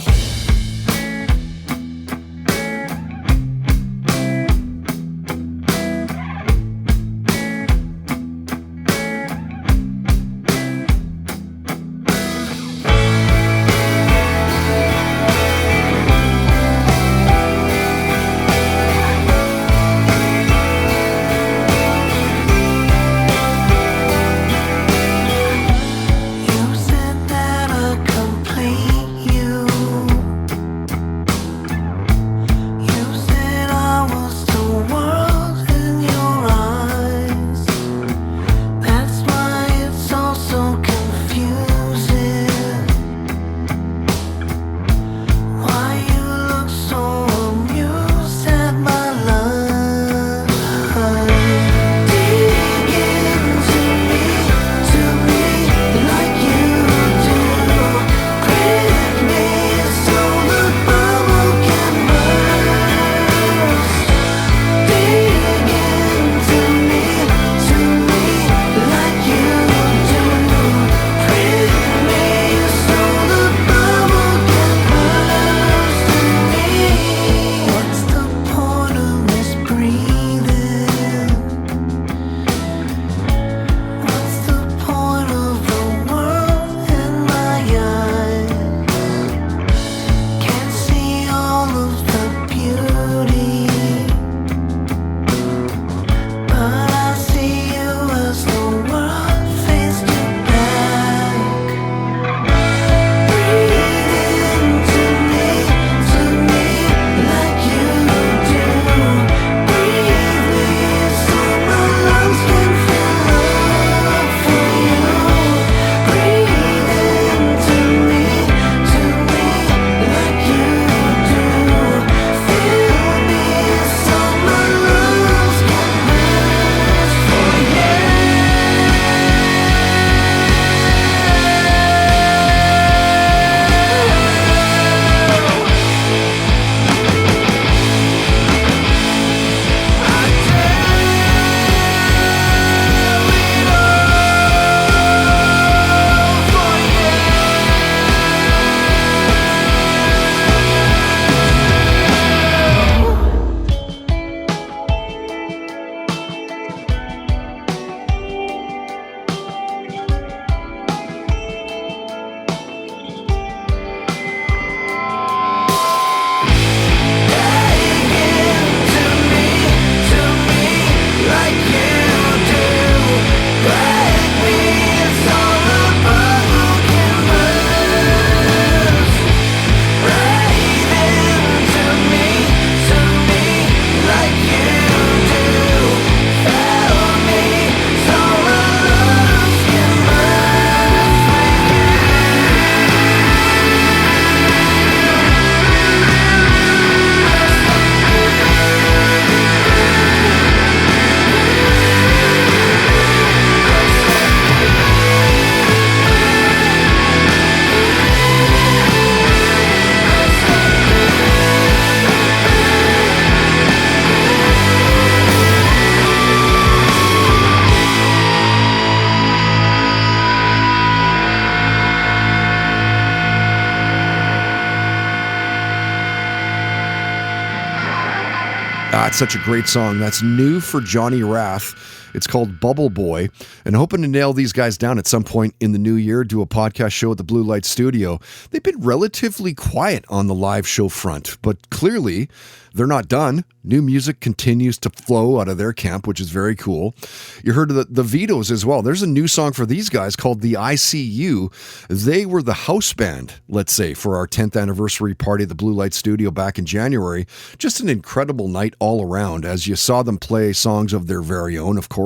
Speaker 5: That's such a great song. That's new for Johnny Rath. It's called Bubble Boy, and hoping to nail these guys down at some point in the new year, do a podcast show at the Blue Light Studio. They've been relatively quiet on the live show front, but clearly they're not done. New music continues to flow out of their camp, which is very cool. You heard of the Vitos as well. There's a new song for these guys called The ICU. They were the house band, let's say, for our 10th anniversary party at the Blue Light Studio back in January. Just an incredible night all around, as you saw them play songs of their very own, of course.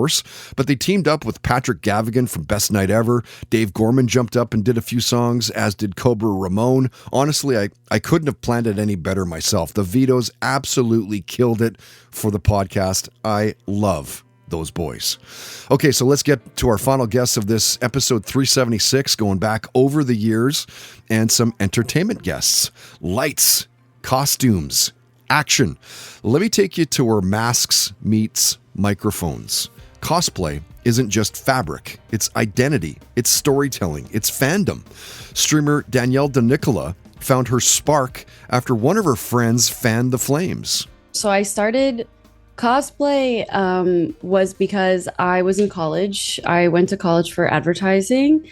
Speaker 5: But they teamed up with Patrick Gavigan from Best Night Ever. Dave Gorman jumped up and did a few songs, as did Cobra Ramon. Honestly, I couldn't have planned it any better myself. The Vitos absolutely killed it for the podcast. I love those boys. Okay, so let's get to our final guests of this episode 376, going back over the years, and some entertainment guests. Lights, costumes, action. Let me take you to where masks meets microphones. Cosplay isn't just fabric, it's identity, it's storytelling, it's fandom. Streamer Danielle DeNicola found her spark after one of her friends fanned the flames.
Speaker 17: So I started cosplay was because I was in college. I went to college for advertising.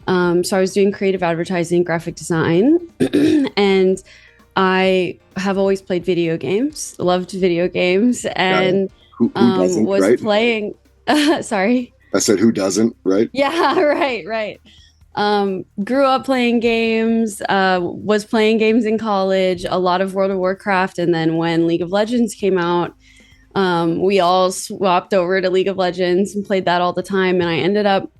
Speaker 17: So I was doing creative advertising, graphic design, and I have always played video games, loved video games, and
Speaker 7: who doesn't,
Speaker 17: was
Speaker 7: right?
Speaker 17: playing. Sorry.
Speaker 7: I said, who doesn't, right?
Speaker 17: Yeah, right. Grew up playing games, was playing games in college, a lot of World of Warcraft. And then when League of Legends came out, we all swapped over to League of Legends and played that all the time. And I ended up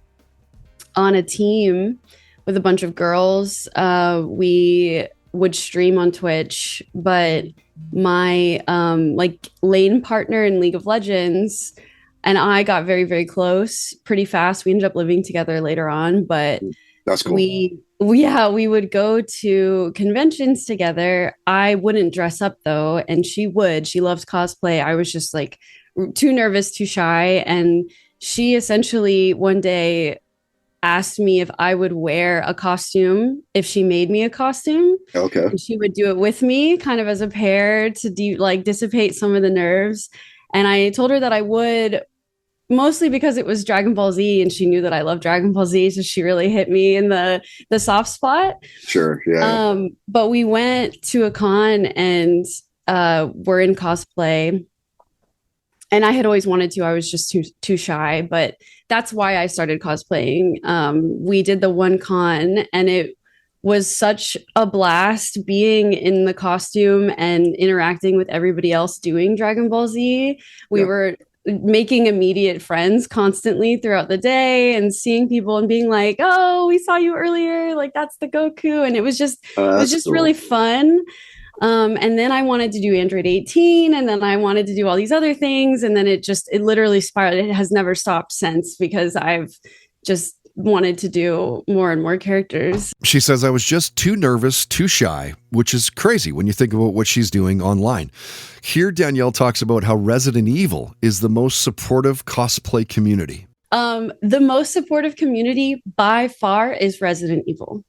Speaker 17: on a team with a bunch of girls. We would stream on Twitch, but my lane partner in League of Legends and I got very, very close pretty fast. We ended up living together later on, but
Speaker 7: that's cool.
Speaker 17: We would go to conventions together. I wouldn't dress up though, and she would. She loves cosplay. I was just like too nervous, too shy, and she essentially one day asked me if I would wear a costume if she made me a costume.
Speaker 7: Okay.
Speaker 17: And she would do it with me, kind of as a pair to dissipate some of the nerves. And I told her that I would, mostly because it was Dragon Ball Z and she knew that I love Dragon Ball Z. So she really hit me in the soft spot.
Speaker 7: Sure. Yeah.
Speaker 17: But we went to a con and we're in cosplay. And I had always wanted to. I was just too shy. But that's why I started cosplaying. We did the one con and it was such a blast being in the costume and interacting with everybody else doing Dragon Ball Z. We were making immediate friends constantly throughout the day and seeing people and being like, oh, we saw you earlier. Like, that's the Goku. And it was just cool. Really fun. And then I wanted to do Android 18 and then I wanted to do all these other things. And then it literally spiraled. It has never stopped since because I've just wanted to do more and more characters.
Speaker 5: She says, I was just too nervous, too shy, which is crazy when you think about what she's doing online. Here, Danielle talks about how Resident Evil is the most supportive cosplay community.
Speaker 17: The most supportive community by far is Resident Evil.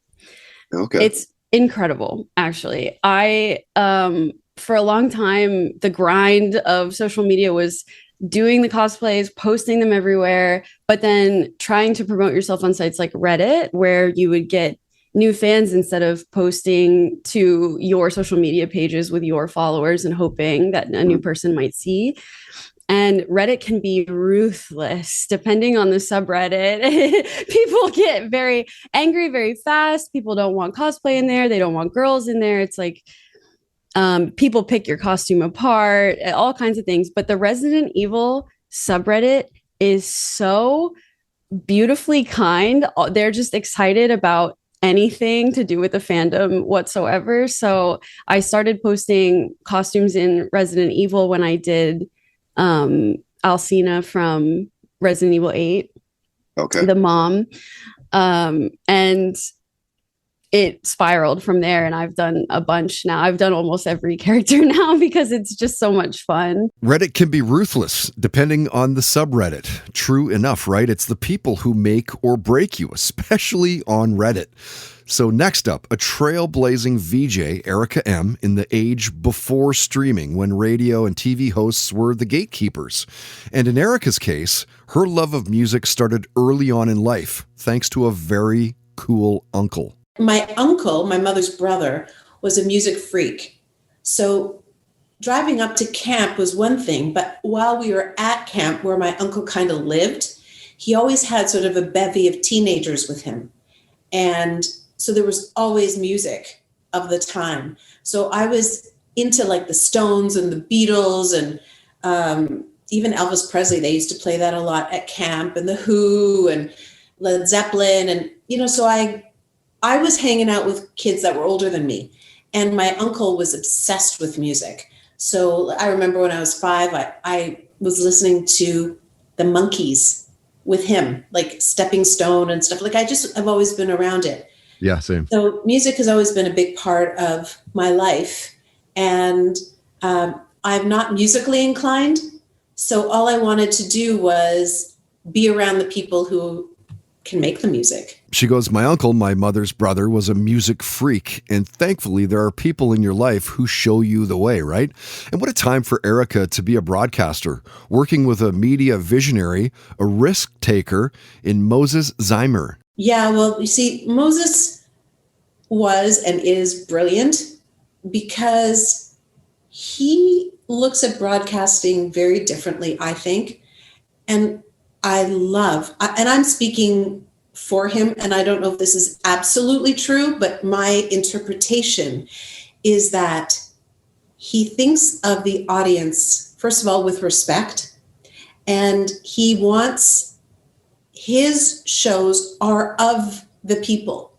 Speaker 7: Okay.
Speaker 17: It's incredible, actually. I, for a long time, the grind of social media was doing the cosplays, posting them everywhere, but then trying to promote yourself on sites like Reddit, where you would get new fans instead of posting to your social media pages with your followers and hoping that a new person might see. And Reddit can be ruthless depending on the subreddit. People get very angry very fast. People don't want cosplay in there. They don't want girls in there. It's like, people pick your costume apart, all kinds of things. But the Resident Evil subreddit is so beautifully kind. They're just excited about anything to do with the fandom whatsoever. So I started posting costumes in Resident Evil when I did Alcina from Resident Evil 8.
Speaker 7: Okay.
Speaker 17: The mom. And it spiraled from there, and I've done a bunch now. I've done almost every character now because it's just so much fun.
Speaker 5: Reddit can be ruthless depending on the subreddit. True enough, right? It's the people who make or break you, especially on Reddit. So next up, a trailblazing VJ, Erica M., in the age before streaming, when radio and TV hosts were the gatekeepers. And in Erica's case, her love of music started early on in life, thanks to a very cool uncle.
Speaker 18: My uncle, my mother's brother, was a music freak. So driving up to camp was one thing, but while we were at camp where my uncle kind of lived, he always had sort of a bevy of teenagers with him. And so there was always music of the time. So I was into like the Stones and the Beatles and even Elvis Presley. They used to play that a lot at camp, and the Who and Led Zeppelin. And, so I was hanging out with kids that were older than me, and my uncle was obsessed with music. So I remember when I was 5, I was listening to the Monkees with him, like Stepping Stone and stuff. Like I've always been around it.
Speaker 5: Yeah, same.
Speaker 18: So music has always been a big part of my life, and I'm not musically inclined. So all I wanted to do was be around the people who can make the music.
Speaker 5: She goes, my uncle, my mother's brother, was a music freak, and thankfully there are people in your life who show you the way, right? And what a time for Erica to be a broadcaster, working with a media visionary, a risk taker in Moses Zeimer.
Speaker 18: Yeah, well, you see, Moses was and is brilliant because he looks at broadcasting very differently, I think. And and I'm speaking for him, and I don't know if this is absolutely true, but my interpretation is that he thinks of the audience, first of all, with respect, and he wants his shows are of the people.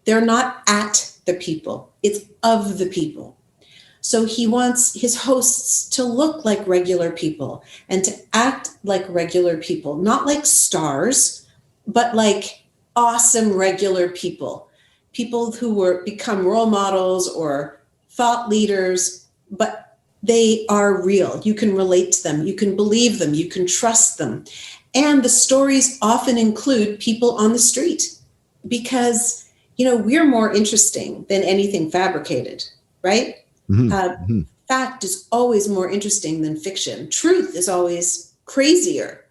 Speaker 18: They're not at the people. It's of the people. So he wants his hosts to look like regular people and to act like regular people, not like stars, but like awesome regular people, people who become role models or thought leaders, but they are real. You can relate to them. You can believe them. You can trust them. And the stories often include people on the street because, we're more interesting than anything fabricated, right? Mm-hmm. Fact is always more interesting than fiction. Truth is always crazier.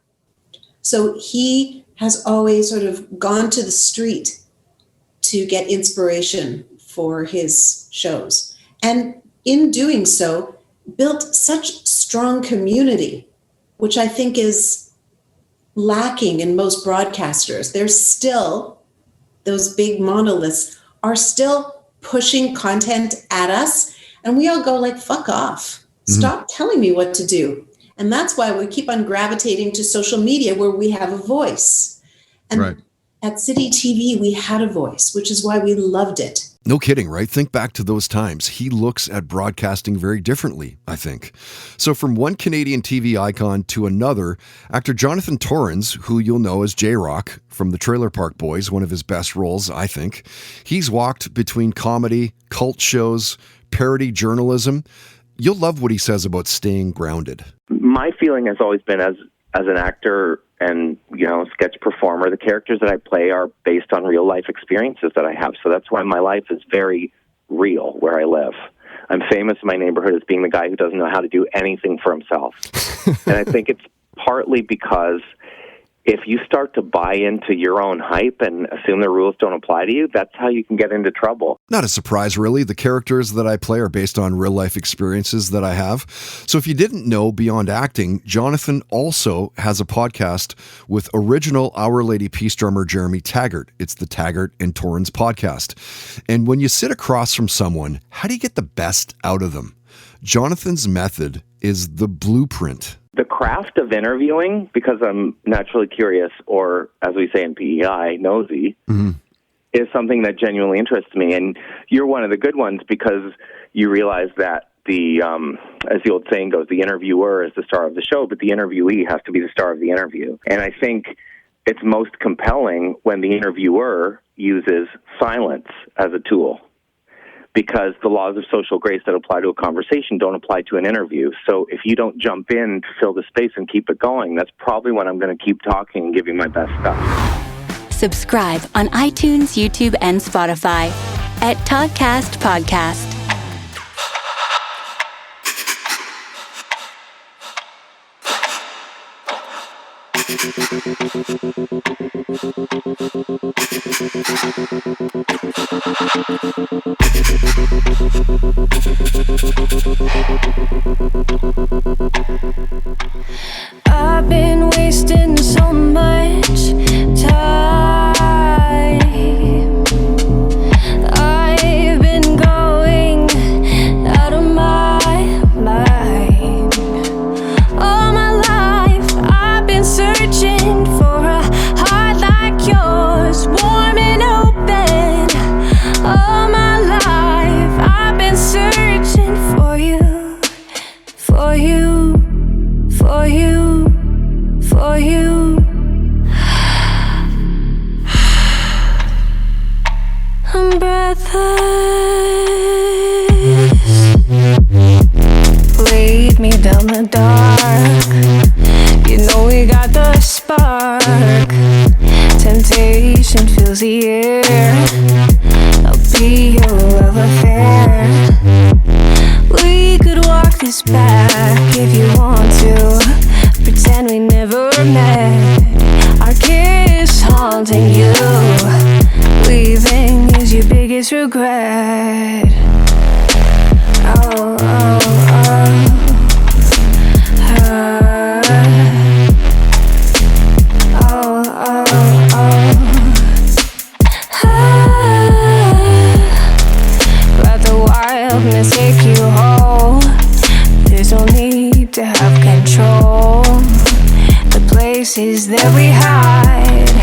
Speaker 18: So he has always sort of gone to the street to get inspiration for his shows. And in doing so, built such strong community, which I think is lacking in most broadcasters. There's still, those big monoliths are still pushing content at us. And we all go like, fuck off. Stop telling me what to do. And that's why we keep on gravitating to social media where we have a voice. And right. At City TV, we had a voice, which is why we loved it.
Speaker 5: No kidding, right? Think back to those times. He looks at broadcasting very differently, I think. So from one Canadian TV icon to another, actor Jonathan Torrens, who you'll know as J-Rock from the Trailer Park Boys, one of his best roles, I think. He's walked between comedy, cult shows, parody journalism. You'll love what he says about staying grounded.
Speaker 19: My feeling has always been as an actor and, sketch performer, the characters that I play are based on real life experiences that I have. So that's why my life is very real where I live. I'm famous in my neighborhood as being the guy who doesn't know how to do anything for himself. And I think it's partly because if you start to buy into your own hype and assume the rules don't apply to you, that's how you can get into trouble.
Speaker 5: Not a surprise, really. The characters that I play are based on real-life experiences that I have. So if you didn't know, beyond acting, Jonathan also has a podcast with original Our Lady Peace drummer Jeremy Taggart. It's the Taggart and Torrens podcast. And when you sit across from someone, how do you get the best out of them? Jonathan's method is the blueprint.
Speaker 19: The craft of interviewing, because I'm naturally curious, or as we say in PEI, nosy, is something that genuinely interests me. And you're one of the good ones because you realize that as the old saying goes, the interviewer is the star of the show, but the interviewee has to be the star of the interview. And I think it's most compelling when the interviewer uses silence as a tool, because the laws of social grace that apply to a conversation don't apply to an interview. So if you don't jump in to fill the space and keep it going, that's probably when I'm going to keep talking and giving my best stuff.
Speaker 2: Subscribe on iTunes, YouTube, and Spotify at Toddcast Podcast.
Speaker 11: I've been wasting so much time. I've been going out of my mind. All my life I've been searching for a heart like yours, warm and open. All my life I've been searching for you, for you, for you, for you. I'm breathless. Lead me down the dark. You know we got the spark. Temptation fills the air. I'll be your love affair. We could walk this back if you want to. Pretend we never met. Our kiss haunting you. Leaving is your biggest regret. Oh, oh, oh. Oh, oh, oh. Let the wildness take you home. There's no need to have control. The places that we hide,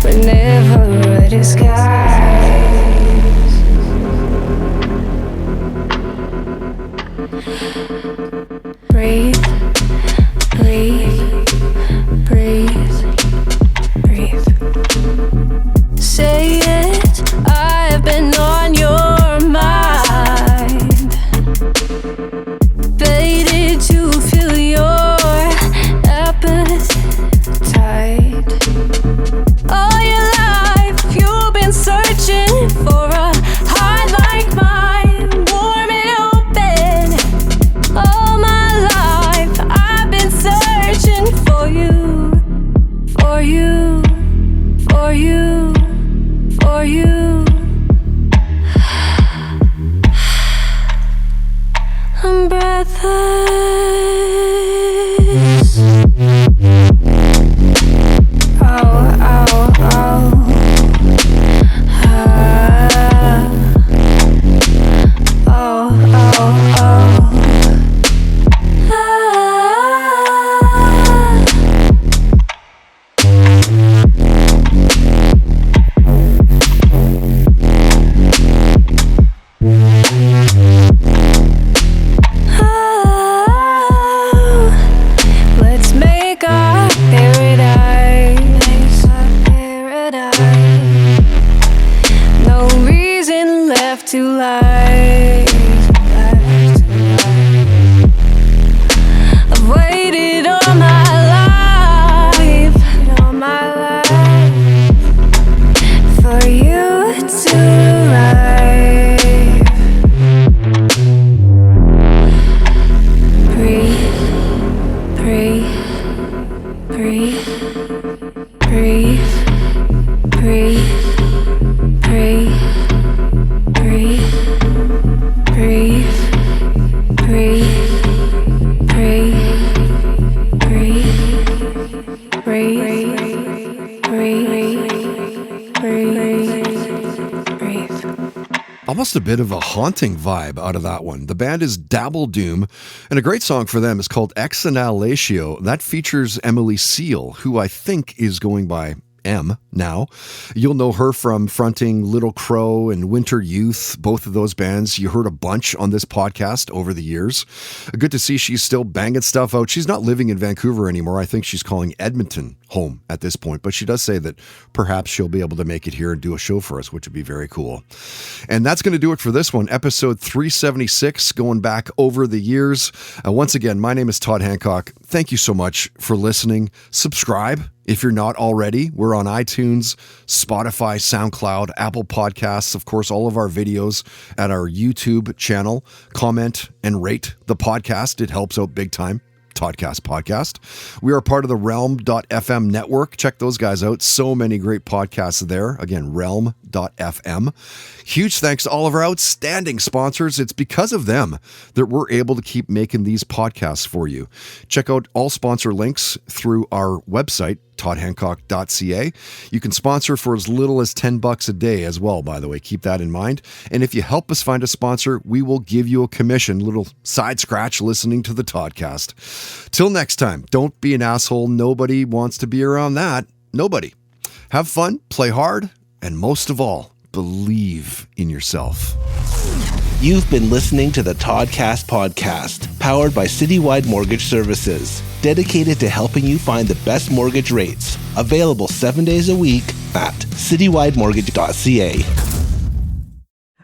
Speaker 11: but never a disguise. Breathe, breathe, breathe, breathe. Say it, I've been on your mind. Faded to feel your appetite. All your life you've been searching for a heart like mine, warm and open. All my life I've been searching for you, for you, for you, for you. I'm breathless. Oh, oh, oh. Oh, oh, oh. Let's make our paradise, no reason left to lie. I've waited all my life, for you to arrive. Breathe, breathe, breathe, breathe, breathe, breathe, breathe, breathe, breathe, breathe, breathe, breathe, breathe.
Speaker 5: Almost a bit of a haunting vibe out of that one. The band is Dabble Doom, and a great song for them is called Exhalalatio. That features Emily Seal, who I think is going by M now. You'll know her from fronting Little Crow and Winter Youth, both of those bands. You heard a bunch on this podcast over the years. Good to see she's still banging stuff out. She's not living in Vancouver anymore. I think she's calling Edmonton home at this point, but she does say that perhaps she'll be able to make it here and do a show for us, which would be very cool. And that's going to do it for this one, episode 376, going back over the years. Once again, my name is Todd Hancock. Thank you so much for listening. Subscribe if you're not already. We're on iTunes, Spotify, SoundCloud, Apple Podcasts, of course, all of our videos at our YouTube channel. Comment and rate the podcast. It helps out big time. Toddcast podcast. We are part of the Realm.fm network. Check those guys out. So many great podcasts there. Again, Realm.fm. Huge thanks to all of our outstanding sponsors. It's because of them that we're able to keep making these podcasts for you. Check out all sponsor links through our website, toddhancock.ca. You can sponsor for as little as $10 a day as well, by the way. Keep that in mind. And if you help us find a sponsor, we will give you a commission, little side scratch listening to the Toddcast. Till next time, don't be an asshole. Nobody wants to be around that. Nobody. Have fun, play hard, and most of all, believe in yourself.
Speaker 3: You've been listening to the Toddcast podcast, powered by Citywide Mortgage Services, dedicated to helping you find the best mortgage rates. Available 7 days a week at citywidemortgage.ca.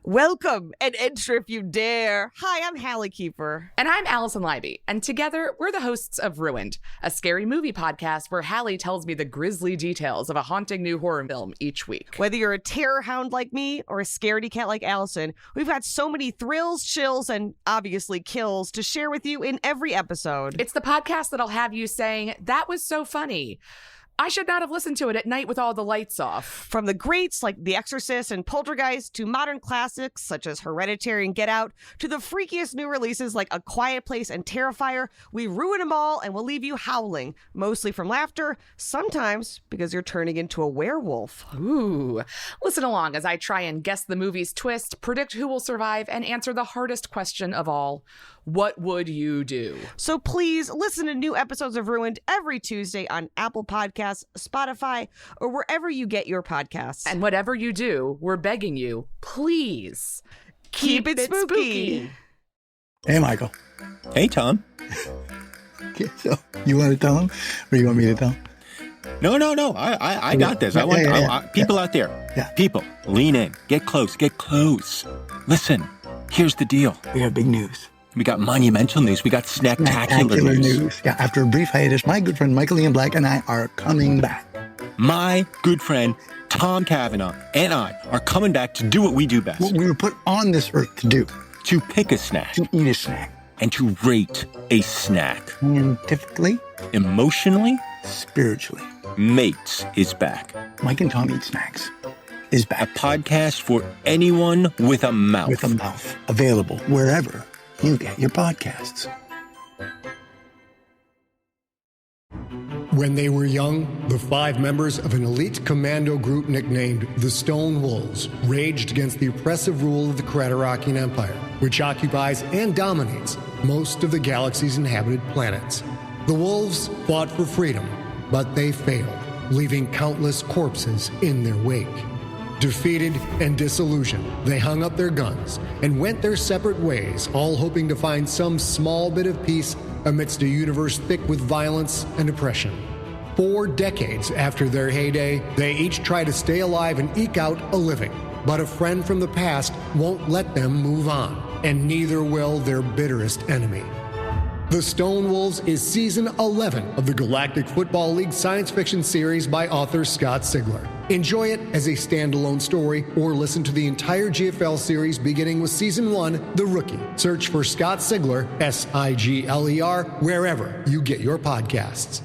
Speaker 20: Welcome and enter if you dare. Hi, I'm Hallie Keeper.
Speaker 21: And I'm Allison Leiby. And together, we're the hosts of Ruined, a scary movie podcast where Hallie tells me the grisly details of a haunting new horror film each week.
Speaker 20: Whether you're a terror hound like me or a scaredy cat like Allison, we've got so many thrills, chills, and obviously kills to share with you in every episode.
Speaker 21: It's the podcast that'll have you saying, that was so funny. I should not have listened to it at night with all the lights off.
Speaker 20: From the greats like The Exorcist and Poltergeist to modern classics such as Hereditary and Get Out to the freakiest new releases like A Quiet Place and Terrifier, we ruin them all and we'll leave you howling, mostly from laughter, sometimes because you're turning into a werewolf.
Speaker 21: Ooh. Listen along as I try and guess the movie's twist, predict who will survive, and answer the hardest question of all. What would you do?
Speaker 20: So please listen to new episodes of Ruined every Tuesday on Apple Podcasts, Spotify, or wherever you get your podcasts.
Speaker 21: And whatever you do, we're begging you, please
Speaker 20: keep it spooky.
Speaker 22: Hey, Michael.
Speaker 23: Hey, Tom.
Speaker 22: Okay, so you want to tell him, or you want me to tell him?
Speaker 23: No. I got this. People out there.
Speaker 22: Yeah.
Speaker 23: People, lean in. Get close. Listen, here's the deal.
Speaker 22: We have big news.
Speaker 23: We got monumental news. We got snacktacular news.
Speaker 22: Yeah, after a brief hiatus, my good friend Michael Ian Black and I are coming back.
Speaker 23: My good friend Tom Cavanaugh and I are coming back to do what we do best.
Speaker 22: What we were put on this earth to do.
Speaker 23: To pick a snack.
Speaker 22: To eat a snack.
Speaker 23: And to rate a snack.
Speaker 22: Scientifically.
Speaker 23: Emotionally.
Speaker 22: Spiritually.
Speaker 23: Mates is back.
Speaker 22: Mike and Tom Eat Snacks is back.
Speaker 23: A podcast for anyone with a mouth.
Speaker 22: With a mouth. Available wherever you get your podcasts.
Speaker 24: When they were young, the 5 members of an elite commando group nicknamed the Stone Wolves raged against the oppressive rule of the Craterakian Empire, which occupies and dominates most of the galaxy's inhabited planets. The Wolves fought for freedom, but they failed, leaving countless corpses in their wake. Defeated and disillusioned, they hung up their guns and went their separate ways, all hoping to find some small bit of peace amidst a universe thick with violence and oppression. 4 decades after their heyday, they each try to stay alive and eke out a living. But a friend from the past won't let them move on, and neither will their bitterest enemy. The Stone Wolves is season 11 of the Galactic Football League science fiction series by author Scott Sigler. Enjoy it as a standalone story or listen to the entire GFL series beginning with season 1, The Rookie. Search for Scott Sigler, Sigler, wherever you get your podcasts.